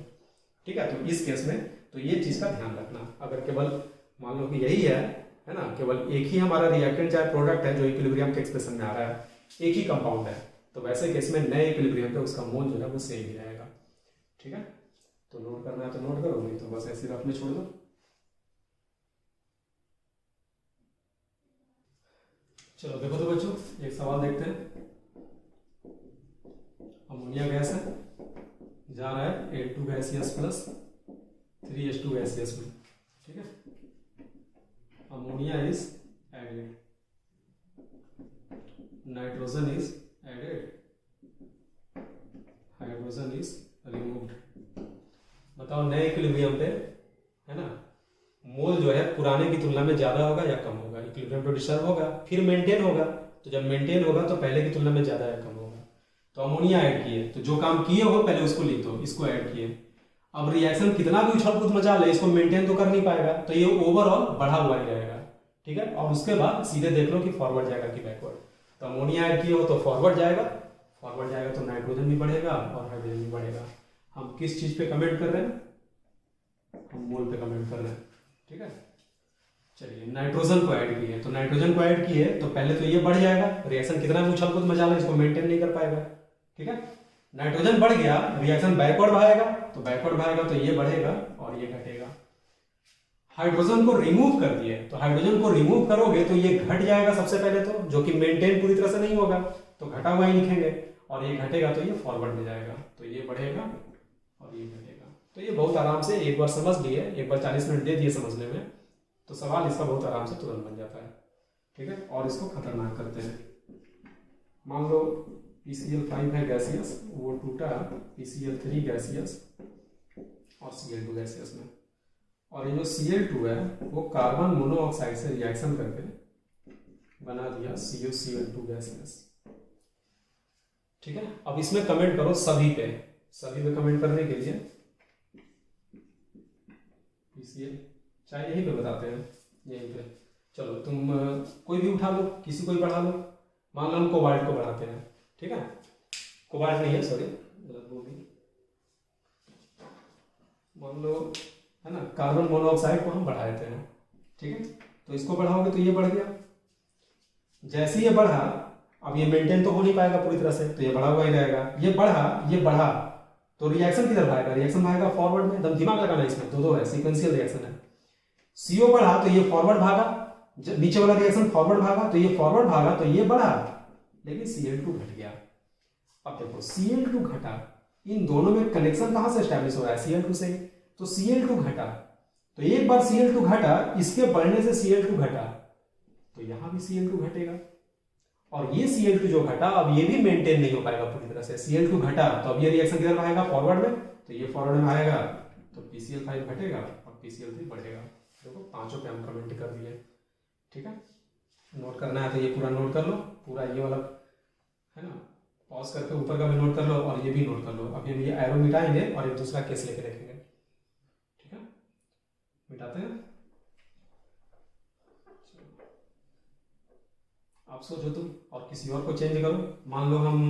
ठीक है। तो इस केस में तो ये चीज का ध्यान रखना, अगर केवल मान लो कि यही है ना, केवल एक ही हमारा रिएक्टेंट चाहे प्रोडक्ट है जो इक्विलिब्रियम के एक्सप्रेशन में आ रहा है, एक ही कंपाउंड है, तो वैसे केस में नए इक्विलिब्रियम पे उसका मोल जो है वो सेम ही रहेगा, ठीक है। तो नोट करना है तो नोट करो, नहीं तो बस ऐसे रफ में छोड़ दो। चलो देखो तो बच्चों, एक सवाल देखते हैं। अमोनिया गैस है, जा रहा है H2 gaseous plus 3H2 gaseous में, ठीक है। Ammonia is added, nitrogen is added, hydrogen is removed. बताओ नए इक्विलिब्रियम पे, है ना, मोल जो है पुराने की तुलना में ज्यादा होगा या कम होगा। इक्विलिब्रियम तो डिस्टर्ब होगा, फिर मेंटेन होगा, तो जब मेंटेन होगा तो पहले की तुलना में ज्यादा या कम होगा। तो अमोनिया ऐड किए, तो जो काम किए हो पहले उसको लिख दो, इसको ऐड किए। अब रिएक्शन कितना भी उछल कूद मचा ले, इसको मेंटेन तो कर नहीं पाएगा, तो ये ओवरऑल बढ़ा हुआ ही रहेगा। ठीक है, और उसके बाद सीधे देख लो कि फॉरवर्ड जाएगा कि बैकवर्ड। तो अमोनिया ऐड किए हो तो फॉरवर्ड जाएगा, फॉरवर्ड जाएगा तो नाइट्रोजन भी बढ़ेगा और हाइड्रोजन भी बढ़ेगा। हम किस चीज पे कमेंट कर रहे हैं? हम मोल पे कमेंट कर रहे हैं। ठीक है, चलिए नाइट्रोजन को ऐड किए, तो नाइट्रोजन को ऐड किए तो पहले तो ये बढ़ जाएगा, रिएक्शन कितना भी उछल कूद मचा ले इसको मेंटेन नहीं कर पाएगा। ठीक है, नाइट्रोजन बढ़ गया, रिएक्शन बैकवर्ड भागेगा, तो बैकवर्ड भागेगा तो ये बढ़ेगा और ये घटेगा। हाइड्रोजन को रिमूव कर दिए, तो हाइड्रोजन को रिमूव करोगे तो ये घट जाएगा सबसे पहले तो, जो कि मेंटेन पूरी तरह से नहीं होगा, तो घटा हुआ ही लिखेंगे, और ये घटेगा तो ये फॉरवर्ड में जाएगा, तो ये बढ़ेगा और ये घटेगा। तो ये बहुत आराम से एक बार समझ लिए, एक बार 40 मिनट दे दिए समझने में, तो सवाल इसका बहुत आराम से तुरंत बन जाता है। ठीक है, और इसको खतरनाक करते हैं। मान लो PCl5 है गैसियस, वो टूटा PCl3 गैसियस और Cl2 गैसियस में, और ये जो Cl2 है वो कार्बन मोनोऑक्साइड से रिएक्शन करके बना दिया CuCl2 गैसियस। ठीक है, अब इसमें कमेंट करो सभी पे, सभी पे कमेंट करने के लिए PCl, चाहे यहीं पे बताते हैं, यहीं पे। चलो तुम कोई भी उठा लो, किसी को भी बढ़ा लो, मान लो हम कोबाल्ट को बढ़ाते हैं। ठीक है, कोबाल्ट नहीं है, सॉरी गलत बोल दी, मान लो है ना, कार्बन मोनोऑक्साइड को हम बढ़ा देते हैं। ठीक है, तो इसको बढ़ाओगे तो ये बढ़ गया, जैसे ये बढ़ा, अब ये मेंटेन तो हो नहीं पाएगा पूरी तरह से, तो ये बढ़ा हुआ ही रहेगा। ये बढ़ा तो रिएक्शन किधर भागेगा? रिएक्शन भागेगा फॉरवर्ड में। एकदम दिमाग लगाना, इसमें दो है, सीक्वेंशियल रिएक्शन है। CO बढ़ा तो ये फॉरवर्ड भागा, नीचे वाला रिएक्शन फॉरवर्ड भागा तो ये फॉरवर्ड भागा, तो ये बढ़ा, लेकिन Cl2 घट गया। अब देखो Cl2 घटा, इन दोनों में कनेक्शन कहां से एस्टैब्लिश हो रहा है? Cl2 से। तो Cl2 घटा, तो एक बार Cl2 घटा, इसके बढ़ने से Cl2 घटा, तो यहां भी Cl2 घटेगा, और ये Cl2 जो घटा, अब ये भी मेंटेन नहीं हो पाएगा पूरी तरह से। Cl2 घटा तो अब ये रिएक्शन किधर भागेगा? फॉरवर्ड में, तो ये फॉरवर्ड में आएगा, तो PCl5 घटेगा और PCl3 बढ़ेगा। देखो पांचों पे हम कमेंट कर दिए। ठीक है, नोट करना है तो ये पूरा नोट कर लो, पूरा ये वाला है ना, पॉज करके ऊपर का भी नोट कर लो और ये भी नोट कर लो। अभी हम ये एरो मिटाएंगे और एक दूसरा केस लेके देखेंगे। ठीक है, मिटाते हैं। आप सोचो तुम, और किसी और को चेंज करो। मान लो हम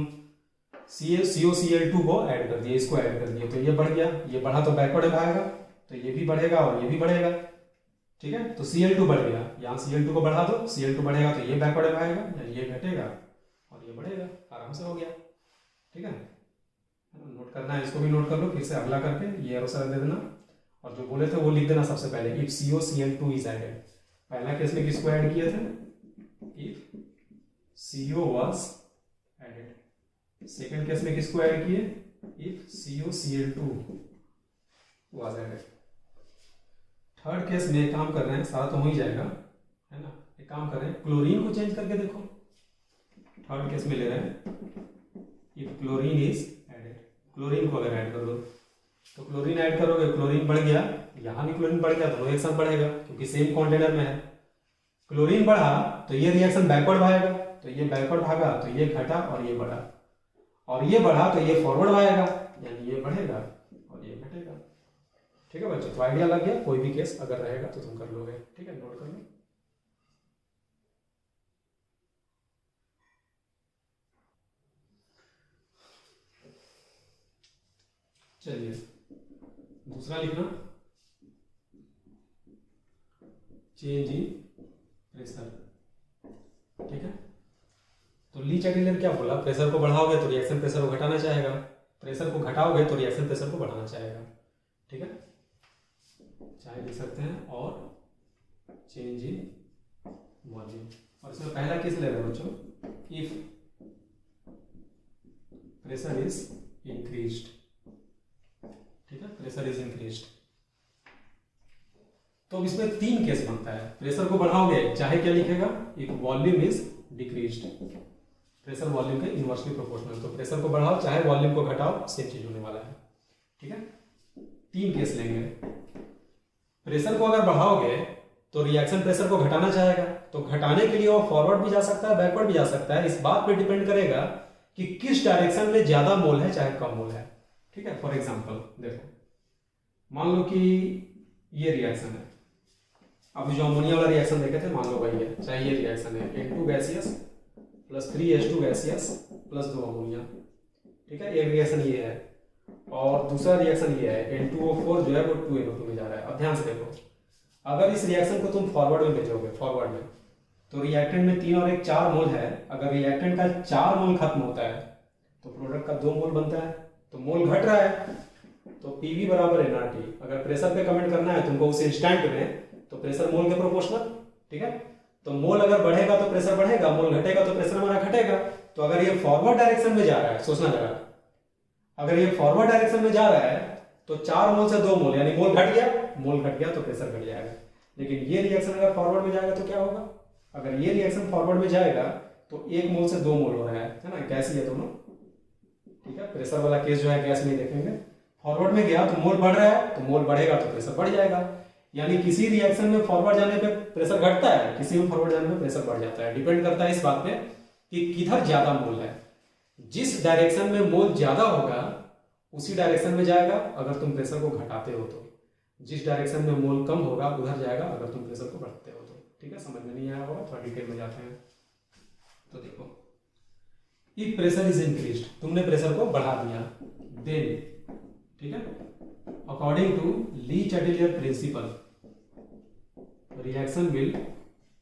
CuCl2 को ऐड कर दिए, इसको ऐड कर दिए, तो ये बढ़ गया, ये बढ़ा तो बैकवर्ड भागेगा, तो ये भी बढ़ेगा और ये भी बढ़ेगा। ठीक है, तो Cl2 बढ़ गया, यहाँ Cl2 को बढ़ा दो, Cl2 बढ़ेगा तो ये बैकवर्ड भागेगा, यानी ये घटेगा और ये बढ़ेगा, आराम से हो गया। ठीक है, नोट करना है, इसको भी नोट कर लो, फिर से अगला करके ये एरो सर दे देना, और जो बोले थे वो लिख देना सबसे पहले, इफ CuCl2 इज एडेड। पहला केस में किसको ऐड किए थे? If CO was added। Second case में किसको ऐड किए? If CuCl2 was added। Third case में एक काम कर रहे हैं, सारा तो हो ही जाएगा है ना, एक काम कर रहे हैं, क्लोरीन को चेंज करके देखो। थर्ड केस में ले रहे हैं, if chlorine is added, chlorine को अगर ऐड कर दो, तो क्लोरीन ऐड करोगे, क्लोरीन बढ़ गया, यहाँ भी क्लोरीन बढ़ गया, दोनों एक साथ बढ़ेगा क्योंकि सेम कंटेनर में है। क्लोरीन बढ़ा तो ये रिएक्शन बैकवर्ड भागेगा, तो ये बैकवर्ड भागा तो ये घटा और ये बढ़ा, और ये बढ़ा तो ये फॉरवर्ड भागेगा, यानी ये बढ़ेगा और ये घटेगा। ठीक है बच्चों, तो आइडिया लग गया। कोई भी केस अगर रहेगा तो तुम कर लोगे। ठीक है, नोट कर लो। चलिए दूसरा लिखना, चेंज इन प्रेशर। ठीक है, तो ली चैटलर क्या बोला? प्रेशर को बढ़ाओगे तो रिएक्शन प्रेशर को घटाना चाहेगा, प्रेशर को घटाओगे तो रिएक्शन प्रेशर को बढ़ाना चाहेगा। ठीक है, चाहे लिख सकते हैं, और चेंज इन वॉल्यूम। और इसमें पहला केस ले रहे हैं बच्चों, इफ प्रेशर इज इंक्रीज्ड। ठीक है, प्रेशर इज इंक्रीज्ड, तो अब इसमें तीन केस बनता है। प्रेशर को बढ़ाओगे चाहे क्या लिखेगा? If volume is decreased, pressure volume के इनवर्सली प्रोपोर्शनल। तो प्रेशर को बढ़ाओ चाहे वॉल्यूम को घटाओ, सेम चीज होने वाला है। ठीक है, तीन केस लेंगे। प्रेशर को अगर बढ़ाओगे तो रिएक्शन प्रेशर को घटाना चाहेगा, तो घटाने के लिए वो फॉरवर्ड भी जा सकता है, बैकवर्ड भी जा सकता है। इस बात पे डिपेंड करेगा कि किस डायरेक्शन में ज्यादा मोल है चाहे कम मोल है। ठीक है, फॉर एग्जांपल देखो, मान लो कि ये रिएक्शन है, अभी जो अमोनिया वाला रिएक्शन देखे थे मान लो वही है, चाहे ये रिएक्शन है N2 gaseous plus 3H2 gaseous plus 2 ammonia, ठीक है, एक रिएक्शन ये है और दूसरा रिएक्शन ये है N2O4 जो है वो 2NO2 में जा रहा है। अब ध्यान से देखो, अगर इस रिएक्शन को तुम फॉरवर्ड में भेजोगे, फॉरवर्ड में, तो रिएक्टेंट में 3 और 1 4 मोल है, अगर रिएक्टेंट का 4 मोल खत्म होता है तो प्रोडक्ट का 2 मोल बनता है, तो मोल घट रहा है तो पीवी बराबर nRT। अगर प्रेशर पे कमेंट करना है तुमको उस इंस्टेंट में, तो प्रेशर मोल के प्रोपोर्शनल, ठीक है, तो मोल अगर बढ़ेगा तो प्रेशर बढ़ेगा, मोल घटेगा तो प्रेशर हमारा घटेगा। तो अगर ये फॉरवर्ड डायरेक्शन में जा रहा है, सोचना जरा, अगर ये फॉरवर्ड डायरेक्शन में जा रहा है तो 4 मोल से 2 मोल यानी मोल घट गया तो प्रेशर घट जाएगा। लेकिन ये रिएक्शन अगर फॉरवर्ड में जाएगा तो क्या होगा, अगर ये रिएक्शन फॉरवर्ड में जाएगा तो 1 मोल से 2 मोल हो रहा है ना, गैस ही है दोनों, ठीक है, प्रेशर वाला केस जो है गैस में देखेंगे। फॉरवर्ड में गया तो मोल बढ़ रहा है, तो मोल बढ़ेगा तो प्रेशर बढ़ जाएगा। यानी किसी रिएक्शन में फॉरवर्ड जाने पे प्रेशर घटता है, किसी में फॉरवर्ड जाने पे प्रेशर बढ़ जाता है। डिपेंड करता है इस बात पे कि किधर ज्यादा मोल है। जिस डायरेक्शन में मोल ज्यादा होगा उसी डायरेक्शन में जाएगा अगर तुम प्रेशर को घटाते हो तो, जिस डायरेक्शन में मोल कम होगा उधर जाएगा अगर तुम प्रेशर को बढ़ाते हो तो। ठीक है, समझ में नहीं आया होगा, थोड़ा डिटेल में जाते हैं। तो देखो, इफ प्रेशर इज इंक्रीज्ड, तुमने प्रेशर को बढ़ा दिया, देन, ठीक है, according to Le Chatelier principle reaction will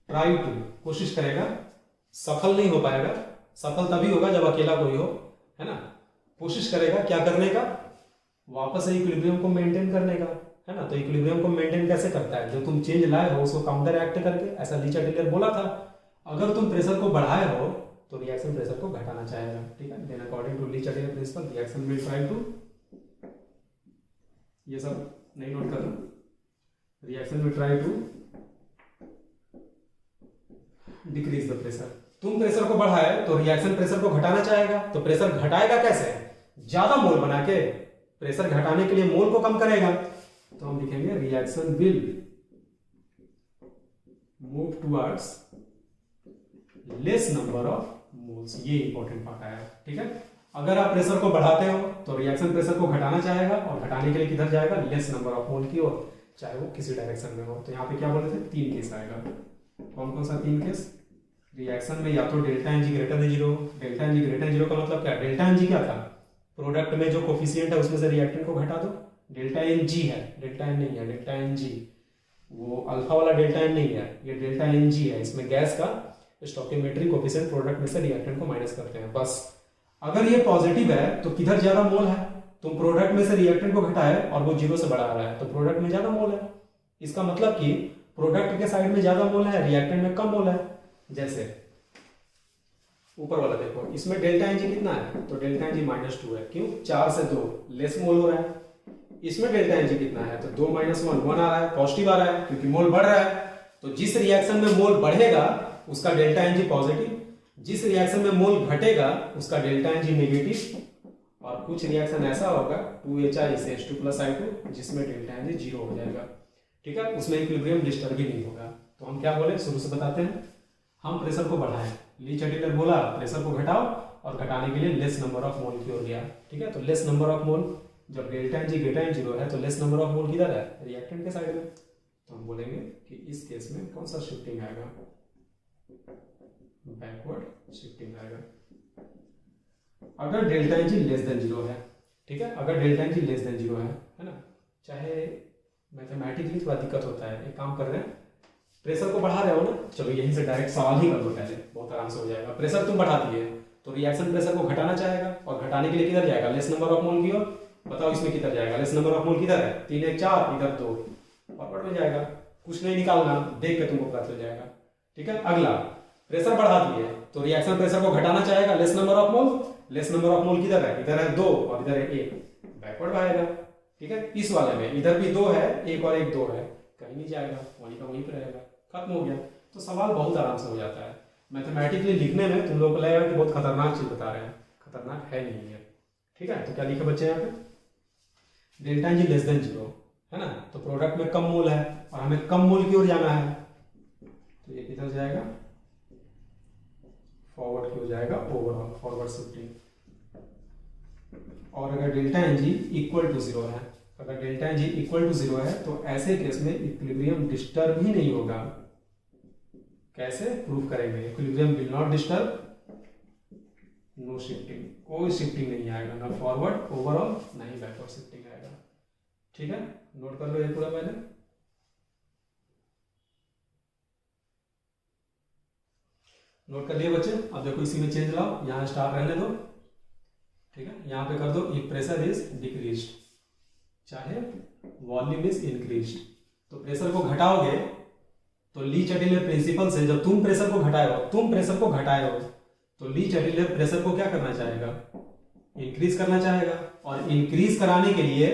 try to, कोशिश करेगा, सफल नहीं हो पाएगा, सफल तभी होगा जब अकेला कोई हो, है ना, कोशिश करेगा क्या करने का, वापस इक्विलिब्रियम को मेंटेन करने का, है ना। तो इक्विलिब्रियम को मेंटेन कैसे करता है, जो तुम चेंज लाए हो उसको काउंटर एक्ट करके, ऐसा ली चैटेलियर बोला था। अगर तुम प्रेशर को बढ़ाए हो तो रिएक्शन प्रेशर को घटाना चाहेगा, ठीक है। Then according to Le Chatelier principle reaction will try to, ये सब नहीं नोट करना, reaction will try to decrease the pressure. तुम प्रेशर को बढ़ाए तो रिएक्शन प्रेशर को घटाना चाहेगा, तो प्रेशर घटाएगा कैसे, ज्यादा मोल बना के। प्रेशर घटाने के लिए मोल को कम करेगा, तो हम लिखेंगे reaction will move towards less number of moles. ये इंपॉर्टेंट पार्ट आया, ठीक है। अगर आप प्रेशर को बढ़ाते हो तो रिएक्शन प्रेशर को घटाना चाहेगा, और घटाने के लिए किधर जाएगा, लेस नंबर ऑफ मोल की ओर, चाहे वो किसी डायरेक्शन में हो। तो यहाँ पे क्या बोले थे, 3 केस आएगा। कौन कौन सा 3 केस, रिएक्शन में या तो delta N G greater than zero. Delta N G greater than zero का मतलब क्या, डेल्टा एन जी क्या था, प्रोडक्ट में जो कोफिशिएंट है उसमें से रिएक्टेंट को घटा दो, डेल्टा एन जी है, डेल्टा एन नहीं है, डेल्टा एन जी, वो अल्फा वाला डेल्टा एन नहीं है, ये डेल्टा एन जी है। इसमें गैस का स्टोकियोमेट्रिक कोफिशिएंट प्रोडक्ट में से रिएक्टेंट को माइनस करते हैं, बस। अगर ये पॉजिटिव है तो किधर ज्यादा मोल है, तुम प्रोडक्ट में से रिएक्टेंट को घटाए और वो 0 से बढ़ा रहा है तो प्रोडक्ट में ज्यादा मोल है। इसका मतलब कि प्रोडक्ट के साइड में ज्यादा मोल है, रिएक्टेंट में कम मोल है। जैसे ऊपर वाला देखो, इसमें डेल्टा एन जी कितना है, तो डेल्टा एन जी -2 है, क्यों, 4 से 2 लेस मोल हो रहा है। इसमें डेल्टा एन जी कितना है, तो 2 - 1 1 आ रहा है, पॉजिटिव आ रहा है क्योंकि मोल बढ़ रहा है। तो जिस रिएक्शन में मोल बढ़ेगा उसका डेल्टा एन जी पॉजिटिव, जिस रिएक्शन में मोल घटेगा उसका डेल्टा एन जी नेगेटिव, और कुछ रिएक्शन ऐसा होगा 2HI से H2+I2 जिसमें डेल्टा एन जी 0 हो जाएगा, ठीक है, उसमें इक्विलिब्रियम डिस्टर्ब ही नहीं होगा। तो हम क्या बोले, शुरू से बताते हैं, हम प्रेशर को बढ़ाएं, ली चैटेलियर बोला प्रेशर को घटाओ, और घटाने के लिए लेस नंबर ऑफ मोल की ओर गया, ठीक है। तो लेस नंबर ऑफ मोल, जब delta N G greater than 0 है तो लेस नंबर ऑफ मोल किधर है, रिएक्टेंट के साइड में। तो हम बोलेंगे कि इस केस में कौन सा शिफ्टिंग आएगा, बैकवर्ड शिफ्टिंग आएगा। अगर delta N G less than 0 है, ठीक है, अगर delta N G less than 0 है ना, चाहे मैथमेटिकली थोड़ा दिक्कत होता है, एक काम कर रहे हैं, प्रेशर को बढ़ा रहे हो ना, चलो यहीं से डायरेक्ट सवाल ही कर दो पहले, बहुत आराम से हो जाएगा। प्रेशर तुम बढ़ा दिए तो रिएक्शन प्रेशर को घटाना चाहेगा, और घटाने के लिए किधर जाएगा, लेस नंबर ऑफ मोल की ओर। बताओ इसमें किधर जाएगा, लेस नंबर ऑफ मोल किधर है, 3 1 4, इधर 2, फॉरवर्ड में जाएगा। कुछ नहीं निकालना, देख के तुमको पता चल जाएगा, ठीक है। अगला, प्रेशर बढ़ा दिए तो रिएक्शन प्रेशर को घटाना चाहेगा, less number of mole, less number of मोल किधर है, इधर है 2 और इधर है 1, बैकवर्ड आएगा, ठीक है। इस वाले में इधर भी 2 है, 1 और 1 2 है, कहीं नहीं जाएगा, वहीं का वहीं पे रहेगा, खत्म हो गया। तो सवाल बहुत आराम से हो जाता है। मैथमेटिकली लिखने में तुम लोग को लगेगा कि बहुत खतरनाक चीज बता रहे हैं, खतरनाक है नहीं है, ठीक है। तो क्या लिखे बच्चे यहाँ पे, delta N G less than 0 है ना, तो प्रोडक्ट में कम मोल है और हमें कम मोल की ओर जाना है, तो ये किधर जाएगा, फॉरवर्ड की ओर जाएगा, ओवरऑल फॉरवर्ड शिफ्टिंग। और अगर delta N G equal to 0 है, अगर delta N G equal to 0 है तो ऐसे केस में इक्विलिब्रियम डिस्टर्ब ही नहीं होगा। कैसे प्रूव करेंगे? Equilibrium will not disturb, no shifting, कोई शिफ्टिंग नहीं आएगा, ना फॉरवर्ड ओवरऑल ना ही बैकवर्ड शिफ्टिंग आएगा। ठीक है, नोट कर लो ये पूरा पहले। नोट कर लिए बच्चे? अब देखो इसी में चेंज लाओ, यहाँ स्टार रहने दो। ठीक है, यहाँ पे कर दो इफ प्रेशर इज डिक्रीज्ड, चाहे वॉल्यूम इज इंक्रीज्ड। तो प्रेशर को घटाओगे तो ली चैटलियर प्रिंसिपल से जब तुम प्रेशर को घटाए हो तो ली चैटलियर प्रेशर को क्या करना चाहेगा? इंक्रीज करना चाहेगा, और इंक्रीज कराने के लिए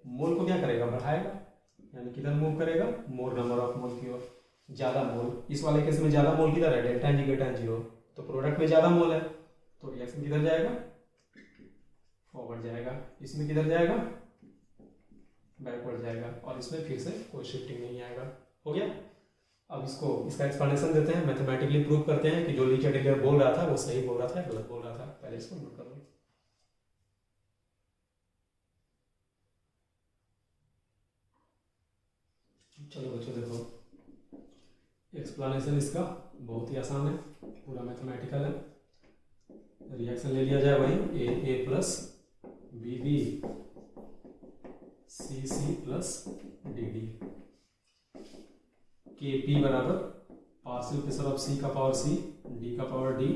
मोल को क्या करेगा? बढ़ाएगा, यानी किधर मूव करेगा? मोर नंबर ऑफ मोल की ओर, ज्यादा मोल। इस वाले केस में ज्यादा मोल किधर है? Delta N G greater than 0, तो प्रोडक्ट में ज्यादा मोल है तो रिएक्शन किधर जाएगा? फॉरवर्ड जाएगा। इसमें किधर जाएगा? बैकवर्ड जाएगा, और इसमें फिर से कोई शिफ्टिंग नहीं आएगा। हो गया? अब इसका एक्सप्लेनेशन देते हैं, मैथमेटिकली प्रूव करते हैं कि जो ली चैटलियर बोल रहा था वो सही बोल रहा था या गलत बोल रहा था। पहले इसको नोट कर लो। चलो बच्चों देखो, एक्सप्लेनेशन इसका बहुत ही आसान है, पूरा मैथमेटिकल है। रिएक्शन ले लिया जाए वही a plus b b c plus d d. K p बराबर पार्शियल प्रेशर ऑफ सी का पावर सी, डी का पावर डी,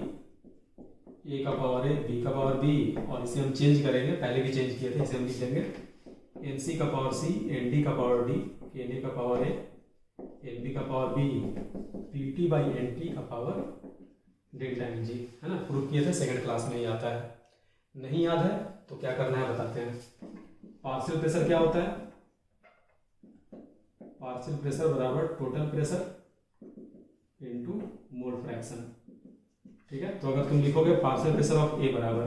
ए का पावर ए, बी का पावर बी, और इसे हम चेंज करेंगे, पहले भी चेंज किए थे, इसे हम लिख देंगे एन सी का पावर सी, एन डी का पावर डी, एन ए का पावर ए, एन बी का power B, P T by N T का पावर डेल्टा एन जी। है ना, प्रूफ किए थे, सेकंड क्लास में ही आता है। नहीं याद है तो क्या करना है बताते हैं। पार्शियल प्रेशर क्या होता है? पार्शियल प्रेशर बराबर total pressure into mole fraction. ठीक है, तो अगर तुम लिखोगे पार्शियल प्रेशर ऑफ ए बराबर,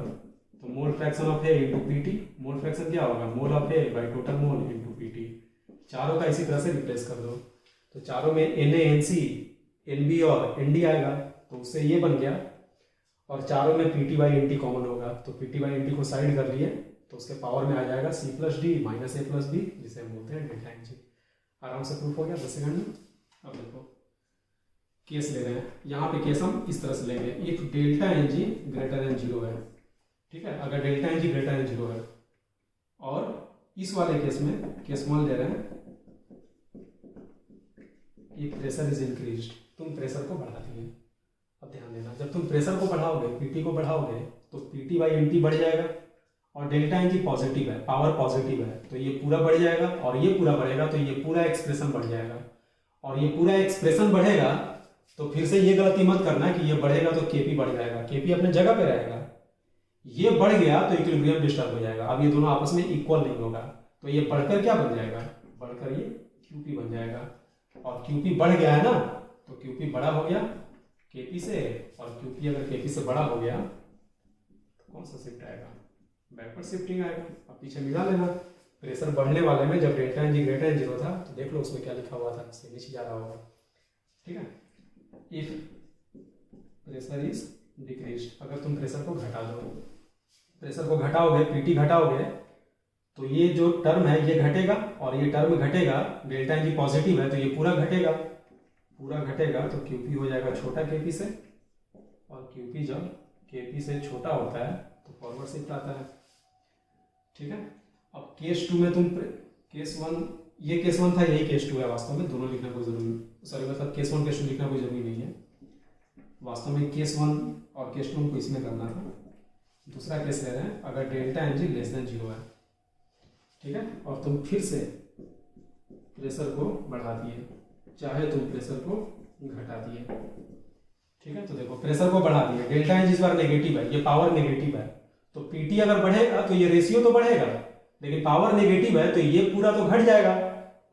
तो mole fraction of A into PT, mole fraction क्या होगा? Mole of A by total mole into PT. चारों का इसी तरह से रिप्लेस कर दो, तो चारों में N A, N C, N B और एन डी आएगा, तो उससे ये बन गया, और चारों में P T by N T common होगा, तो P T by N T को साइड कर लिए तो उसके पावर में आ जाएगा सी plus D minus A plus B, जिसे हम बोलते हैं डेल्टा एन जी। आराम से प्रूफ हो गया 10 सेकंड में। अब देखो केस ले रहे हैं, यहाँ पे केस हम इस तरह से लेंगे, if delta N G greater than 0 है। ठीक है, अगर delta N G greater than 0 है, और इस वाले केस में केस 1 ले रहे हैं, इफ प्रेशर इज इंक्रीज्ड, तुम प्रेशर को बढ़ा दिए। अब ध्यान देना, जब तुम प्रेशर को बढ़ाओगे, पीटी को बढ़ाओगे, तो पीटी बाई एन टी बढ़ जाएगा, और डेल्टा एन जी पॉजिटिव है, पावर पॉजिटिव है, तो ये पूरा बढ़ जाएगा, और ये पूरा बढ़ेगा तो ये पूरा एक्सप्रेशन बढ़ जाएगा, और ये पूरा एक्सप्रेशन बढ़ेगा तो फिर से ये गलती मत करना कि ये बढ़ेगा तो केपी बढ़ जाएगा, केपी अपने जगह पे रहेगा। ये बढ़ गया तो इक्विलिब्रियम डिस्टर्ब हो जाएगा। अब ये दोनों आपस में इक्वल नहीं होगा, तो ये बढ़कर क्या बन जाएगा? बढ़कर ये क्यूपी बन जाएगा, और क्यूपी बढ़ गया है ना, तो क्यूपी बड़ा हो गया केपी से, और क्यूपी अगर केपी से बड़ा हो गया तो कौन सा शिफ्ट आएगा? बैकवर्ड शिफ्टिंग आएगा। अब पीछे मिला लेना, प्रेशर बढ़ने वाले में जब delta N G greater than 0 था, तो देख लो उसमें क्या लिखा हुआ था, इससे नीचे जा रहा होगा। ठीक है, इफ प्रेशर इज डिक्रीज्ड, अगर तुम प्रेशर को घटा दो, प्रेशर को घटाओगे, पीटी घटाओगे, तो ये जो टर्म है ये घटेगा, और ये टर्म घटेगा, डेल्टा एन जी पॉजिटिव है तो ये पूरा घटेगा, तो क्यूपी हो जाएगा छोटा केपी से, और क्यूपी जब केपी से छोटा होता है तो फॉरवर्ड शिफ्ट आता है। ठीक है, अब केस 2 में तुम केस 1, ये केस 1 था, यही केस 2 है, वास्तव में दोनों लिखना कोई जरूरी, सॉरी मतलब केस 1 केस 2 लिखना कोई जरूरी नहीं है, वास्तव में केस 1 और केस 2 हमको इसमें करना था। दूसरा केस ले रहे हैं, अगर delta N G less than 0 है। ठीक है, और तुम फिर से प्रेशर को बढ़ा दिए, चाहे तुम प्रेशर को घटा दिए। ठीक है, तो देखो प्रेशर को बढ़ा दिए, डेल्टा एन जी इस बार नेगेटिव है, ये पावर नेगेटिव है, तो पीटी अगर बढ़ेगा तो ये रेशियो तो बढ़ेगा, लेकिन पावर नेगेटिव है तो ये पूरा तो घट जाएगा,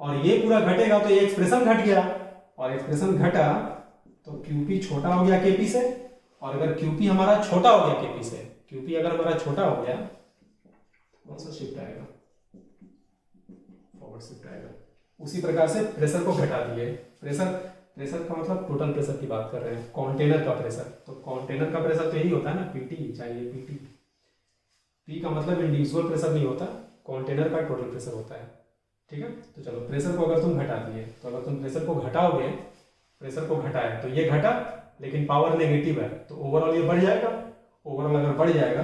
और ये पूरा घटेगा तो ये एक्सप्रेशन घट गया, और एक्सप्रेशन घटा तो क्यूपी छोटा हो गया केपी से, और अगर क्यूपी हमारा छोटा हो गया केपी से, क्यूपी अगर हमारा छोटा हो गया तो कौन सा शिफ्ट आएगा? फॉरवर्ड शिफ्ट आएगा। उसी प्रकार से प्रेशर को घटा दिए, प्रेशर का मतलब टोटल प्रेशर की बात कर रहे हैं, कंटेनर का प्रेशर, तो कंटेनर का प्रेशर तो यही होता है ना, पीटी, चाहिए पीटी। पी का मतलब इंडिविजुअल प्रेशर नहीं होता, कंटेनर का टोटल प्रेशर होता है। ठीक है। तो चलो प्रेशर को अगर तुम घटा दिए, तो अगर तुम प्रेशर को घटाओगे, प्रेशर को घटाए तो ये घटा, लेकिन पावर नेगेटिव है तो ओवरऑल ये बढ़ जाएगा। ओवरऑल अगर बढ़ जाएगा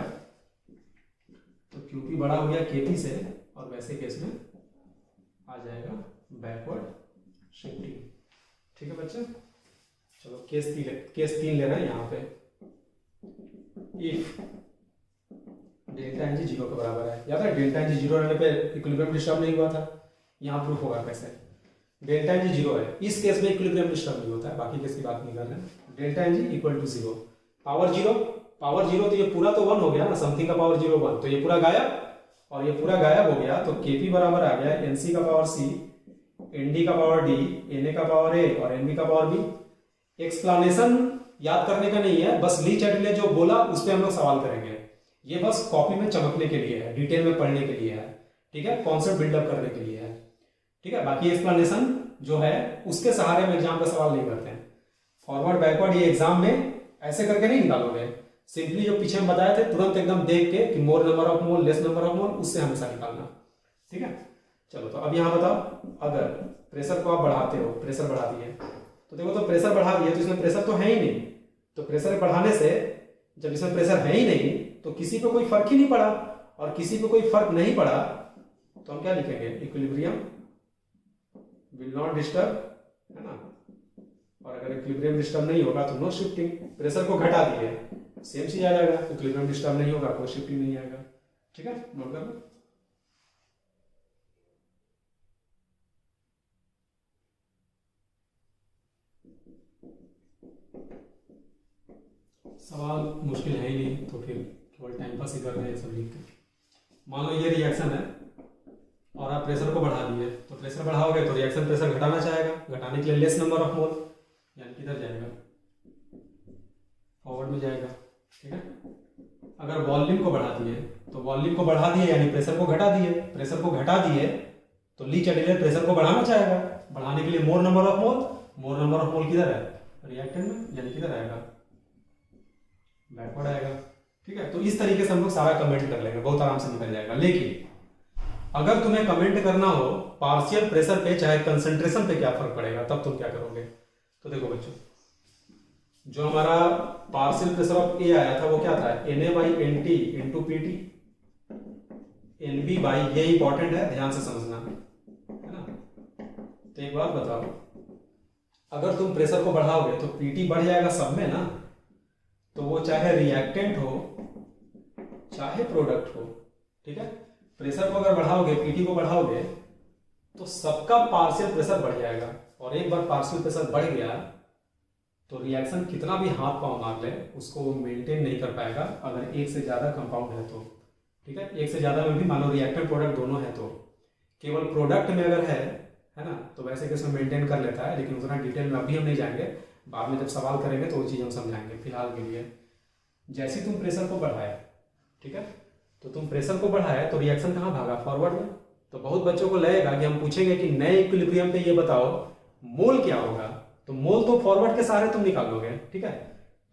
तो क्यूपी बड़ा हो गया केपी से, और वैसे केस में आ जाएगा बैकवर्ड शिफ्टिंग। ठीक है बच्चे, चलो केस 3 ले रहे हैं यहाँ पे। इफ डेल्टा एन जी 0 के बराबर है, याद है डेल्टा एन जी 0 रहने पे इक्विलिब्रियम डिस्टर्ब नहीं हुआ था, यहाँ प्रूफ होगा कैसे। डेल्टा एन जी 0 है, इस केस में इक्विलिब्रियम डिस्टर्ब नहीं होता है, बाकी केस की बात नहीं कर रहे हैं। Delta N G equal to 0, power 0, power 0 तो ये पूरा तो 1 हो गया ना, समथिंग का पावर 0 1, तो ये पूरा गायब, और ये पूरा गायब हो गया तो केपी बराबर आ गया एनसी का पावर सी, एनडी का पावर डी, एनए का पावर ए और एनबी का पावर बी। एक्सप्लेनेशन याद करने का नहीं है, बस ली चैटले जो बोला उस पर हम लोग सवाल करेंगे। ये बस कॉपी में चमकने के लिए है, डिटेल में पढ़ने के लिए है, ठीक है, कॉन्सेप्ट बिल्डअप करने के लिए है, ठीक है। बाकी एक्सप्लेनेशन जो है उसके सहारे में एग्जाम का सवाल नहीं करते हैं। फॉरवर्ड बैकवर्ड ये एग्जाम में ऐसे करके नहीं निकालोगे, सिंपली जो पीछे हम बताए थे तुरंत एकदम देख के कि मोर number of mole less number of मोल, उससे हमेशा निकालना, ठीक है। चलो तो अब यहाँ बताओ, अगर प्रेशर को आप बढ़ाते हो, प्रेशर बढ़ा दिए तो देखो, तो प्रेशर बढ़ा दिए तो इसमें प्रेशर तो है ही नहीं, तो प्रेशर बढ़ाने से जब इसमें प्रेशर है ही नहीं तो किसी पे कोई फर्क ही नहीं पड़ा, और किसी पे कोई फर्क नहीं पड़ा तो हम क्या लिखेंगे, इक्विलिब्रियम विल नॉट डिस्टर्ब, है ना। और अगर इक्विलिब्रियम डिस्टर्ब नहीं होगा तो नो शिफ्टिंग। प्रेशर को घटा दिए सेम चीज आ जाएगा, इक्विलिब्रियम डिस्टर्ब नहीं होगा, कोई शिफ्टिंग नहीं आएगा, ठीक है, नोट कर लो। सवाल मुश्किल है ही नहीं, तो फिर केवल टाइम पास ही कर रहे हैं सब लिख के। मान लो ये रिएक्शन है और आप प्रेशर को बढ़ा दिए, तो प्रेशर बढ़ाओगे तो रिएक्शन प्रेशर घटाना चाहेगा, घटाने के लिए लेस नंबर ऑफ मोल, यानी किधर जाएगा, फॉरवर्ड में जाएगा, ठीक है। अगर वॉल्यूम को बढ़ा दिए तो वॉल्यूम को बढ़ा दिए यानी प्रेशर को घटा दिए, प्रेशर को घटा दिए तो ली चैटले प्रेशर को बढ़ाना चाहेगा, बढ़ाने के लिए मोर number of mole, more number of मोल किधर है, रिएक्टेंट में, यानी किधर आएगा, बैकवर्ड आएगा, ठीक है। तो इस तरीके से हम लोग सारा कमेंट कर लेंगे, बहुत आराम से निकल जाएगा। लेकिन अगर तुम्हें कमेंट करना हो पार्शियल प्रेशर पे चाहे कंसंट्रेशन पे क्या फर्क पड़ेगा, तब तुम क्या करोगे। तो देखो बच्चों, जो हमारा पार्शियल प्रेशर ऑफ ए आया था वो क्या था, Na by N T into P T, N B by, ये इंपॉर्टेंट है, ध्यान से समझना, है ना। तो एक बात बताओ, अगर तुम प्रेशर को बढ़ाओगे तो पीटी बढ़ जाएगा सब में ना, तो वो चाहे रिएक्टेंट हो चाहे प्रोडक्ट हो, ठीक है। प्रेशर को अगर बढ़ाओगे, पीटी को बढ़ाओगे तो सबका पार्शियल प्रेशर बढ़ जाएगा, और एक बार पार्शियल प्रेशर बढ़ गया तो रिएक्शन कितना भी हाथ पांव मार ले उसको वो मेंटेन नहीं कर पाएगा, अगर एक से ज्यादा कंपाउंड है तो, ठीक है। एक से ज्यादा में भी मान लो रिएक्टेंट प्रोडक्ट दोनों है तो, केवल प्रोडक्ट में अगर है ना, तो वैसे केस में मेंटेन कर लेता है, लेकिन उतना डिटेल में अभी हम नहीं जाएंगे, बाद में जब सवाल करेंगे तो वो चीज़ हम समझाएंगे। फिलहाल के लिए जैसे तुम प्रेशर को बढ़ाए, ठीक है, तो तुम प्रेशर को बढ़ाए तो रिएक्शन कहाँ भागा, फॉरवर्ड में। तो बहुत बच्चों को लगेगा कि हम पूछेंगे कि नए इक्विलिब्रियम पे ये बताओ मोल क्या होगा, तो मोल तो फॉरवर्ड के सहारे तुम निकाल लोगे, ठीक है।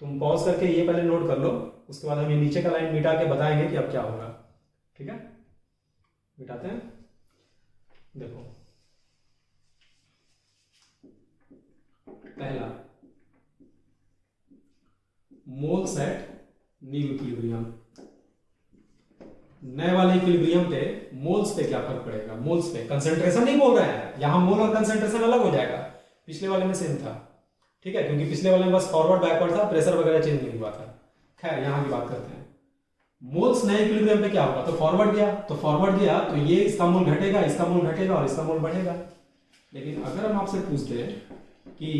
तुम पॉज करके ये पहले नोट कर लो, उसके बाद हम ये नीचे का लाइन मिटा के बताएंगे कि अब क्या होगा, ठीक है। मिटाते हैं, देखो पहला मोल्स एट न्यू इक्विलिब्रियम, नए वाले इक्विलिब्रियम पे मोल्स पे क्या फर्क पड़ेगा, मोल्स पे, कंसंट्रेशन नहीं बोल रहे हैं यहां, मोल और कंसंट्रेशन अलग हो जाएगा, पिछले वाले में सेम था, ठीक है, क्योंकि पिछले वाले में बस फॉरवर्ड बैकवर्ड था, प्रेशर वगैरह चेंज नहीं हुआ था। खैर यहां की बात करते हैं, मोल्स नए इक्विलिब्रियम पे क्या होगा, तो फॉरवर्ड गया, तो फॉरवर्ड गया तो ये इसका मोल घटेगा, इसका मोल घटेगा और इसका मोल बढ़ेगा। लेकिन अगर हम आपसे पूछते कि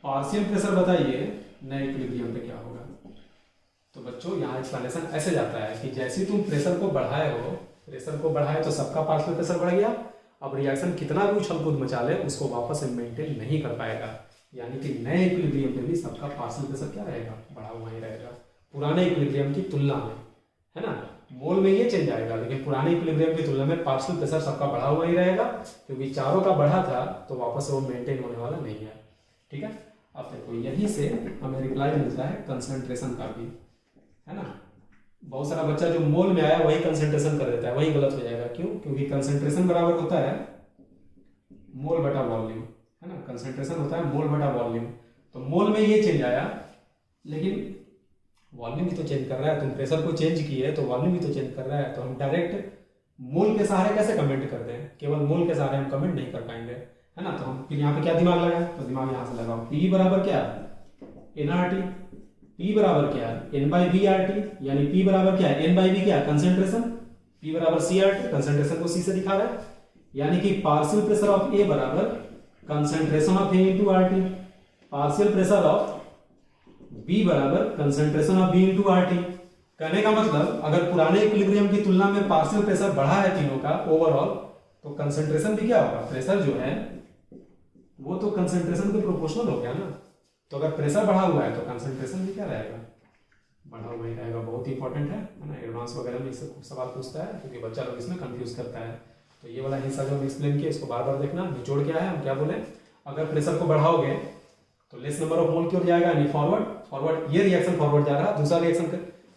पार्शियल प्रेशर बताइए नए इक्विलिब्रियम पे क्या होगा, तो बच्चों यहाँ एक्सप्लेनेशन ऐसे जाता है कि जैसे तुम प्रेशर को बढ़ाए हो, प्रेशर को बढ़ाए तो सबका पार्शियल प्रेशर बढ़ गया, अब रिएक्शन कितना भी उछल कूद मचा ले उसको वापस से मेंटेन नहीं कर पाएगा, यानी कि नए इक्विलिब्रियम पे भी सबका पार्शियल प्रेशर क्या रहेगा, बढ़ा हुआ ही रहेगा, पुराने इक्विलिब्रियम की तुलना में, है ना। मोल में ये चेंज आएगा, लेकिन पुराने इक्विलिब्रियम की तुलना में पार्शियल प्रेशर सबका बढ़ा हुआ ही रहेगा, क्योंकि चारों का बढ़ा था तो वापस वो मेंटेन होने वाला नहीं है, ठीक है। अब देखो यहीं से हमें रिप्लाई मिलता है कंसंट्रेशन का भी, है ना। बहुत सारा बच्चा जो मोल में आया वही कंसेंट्रेशन कर देता है, वही गलत हो जाएगा। क्यों? क्योंकि कंसेंट्रेशन बराबर होता है मोल बटा वॉल्यूम, है ना। कंसेंट्रेशन होता है मोल बटा वॉल्यूम। तो मोल में ये चेंज आया, लेकिन वॉल्यूम भी तो चेंज कर रहा है। तुम प्रेशर को चेंज किए तो वॉल्यूम भी तो चेंज कर रहा है। तो हम डायरेक्ट मोल के सहारे कैसे कमेंट करते हैं? केवल मोल के सहारे हम कमेंट नहीं कर पाएंगे, है ना। तो हम फिर यहाँ पे क्या दिमाग लगाए? तो दिमाग यहाँ से लगाओ। P बराबर क्या है? nRT। P बराबर क्या है? N/V/RT। यानी P बराबर क्या है? N/V क्या है? कंसेंट्रेशन। P बराबर CRT, कंसेंट्रेशन को C से दिखा रहा है। यानी कि पार्शियल प्रेशर ऑफ A बराबर concentration of A into RT। Partial pressure of B बराबर concentration of B into RT। कहने का मतलब अगर पुराने इक्विलिब्रियम की तुलना में पार्शियल प्रेशर बढ़ा है तीनों का ओवरऑल, तो कंसेंट्रेशन भी क्या होगा? प्रेशर जो है वो तो कंसेंट्रेशन के प्रोपोर्शनल हो गया ना। तो अगर प्रेशर बढ़ा हुआ है तो कंसेंट्रेशन भी क्या रहेगा? बढ़ा हुआ ही रहेगा। बहुत इंपॉर्टेंट है ना। एडवांस वगैरह में इससे खूब सवाल पूछता है, क्योंकि बच्चा लोग इसमें कंफ्यूज करता है। तो ये वाला हिस्सा जो हम एक्सप्लेन किया, इसको बार बार देखना। निचोड़ क्या है, हम क्या बोले? अगर प्रेशर को बढ़ाओगे तो लेस नंबर ऑफ मोल की ओर जाएगा, यानी फॉरवर्ड। ये रिएक्शन फॉरवर्ड जा रहा, दूसरा रिएक्शन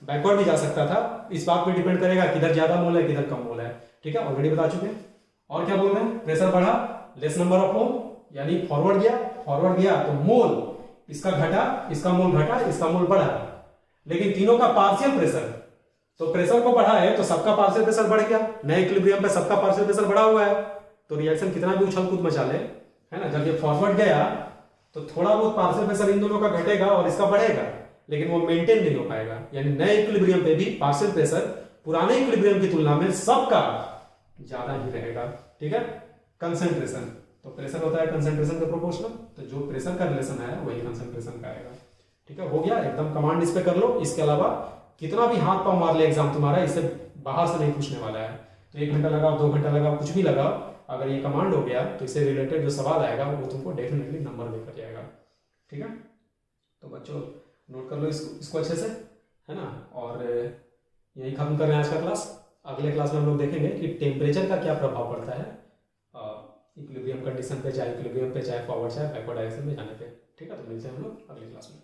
बैकवर्ड भी जा सकता था। इस बात पे डिपेंड करेगा किधर ज्यादा मोल है किधर कम मोल है। ठीक है, ऑलरेडी बता चुके हैं। और क्या बोल रहे हैं? प्रेशर बढ़ा, लेस नंबर ऑफ मोल, यानी फॉरवर्ड गया तो मोल इसका घटा, इसका मोल घटा, इसका मोल बढ़ा। लेकिन तीनों का पार्शियल प्रेशर, तो प्रेशर को बढ़ा है तो सबका पार्शियल प्रेशर बढ़ गया। नए इक्विलिब्रियम पे सबका पार्शियल प्रेशर बढ़ा हुआ है, तो रिएक्शन कितना भी उछल कूद मचा ले, है ना, जब ये फॉरवर्ड गया तो थोड़ा बहुत पार्शियल प्रेशर इन दोनों का घटेगा और इसका बढ़ेगा, लेकिन वो मेंटेन नहीं हो पाएगा। यानी नए इक्विलिब्रियम पे भी पार्शियल प्रेशर पुराने इक्विलिब्रियम की तुलना में सबका ज्यादा ही रहेगा। ठीक है। कंसेंट्रेशन, तो प्रेशर होता है कंसेंट्रेशन के प्रोपोर्शनल, तो जो प्रेशर का रिलेशन आया वही कंसेंट्रेशन का आएगा। ठीक है, हो गया एकदम। कमांड इस पे कर लो। इसके अलावा कितना भी हाथ पांव मार ले एग्जाम तुम्हारा, इससे बाहर से नहीं पूछने वाला है। तो 1 घंटा लगाओ, 2 घंटा लगाओ, कुछ भी लगाओ, अगर ये कमांड हो गया तो इससे रिलेटेड जो सवाल आएगा वो तुमको डेफिनेटली नंबर देकर जाएगा। ठीक है, तो बच्चों नोट कर लो इसको अच्छे से, है ना। और यही खत्म कर रहे हैं आज का क्लास। अगले क्लास में हम लोग देखेंगे कि टेम्परेचर का क्या प्रभाव पड़ता है इक्विलिब्रियम कंडीशन पे, चाहे इक्विलिब्रियम पे, चाहे फॉरवर्ड चाहे बैकवर्ड डायरेक्शन में जाने पे। ठीक है, तो मिलते हैं हम लोग अगली क्लास में।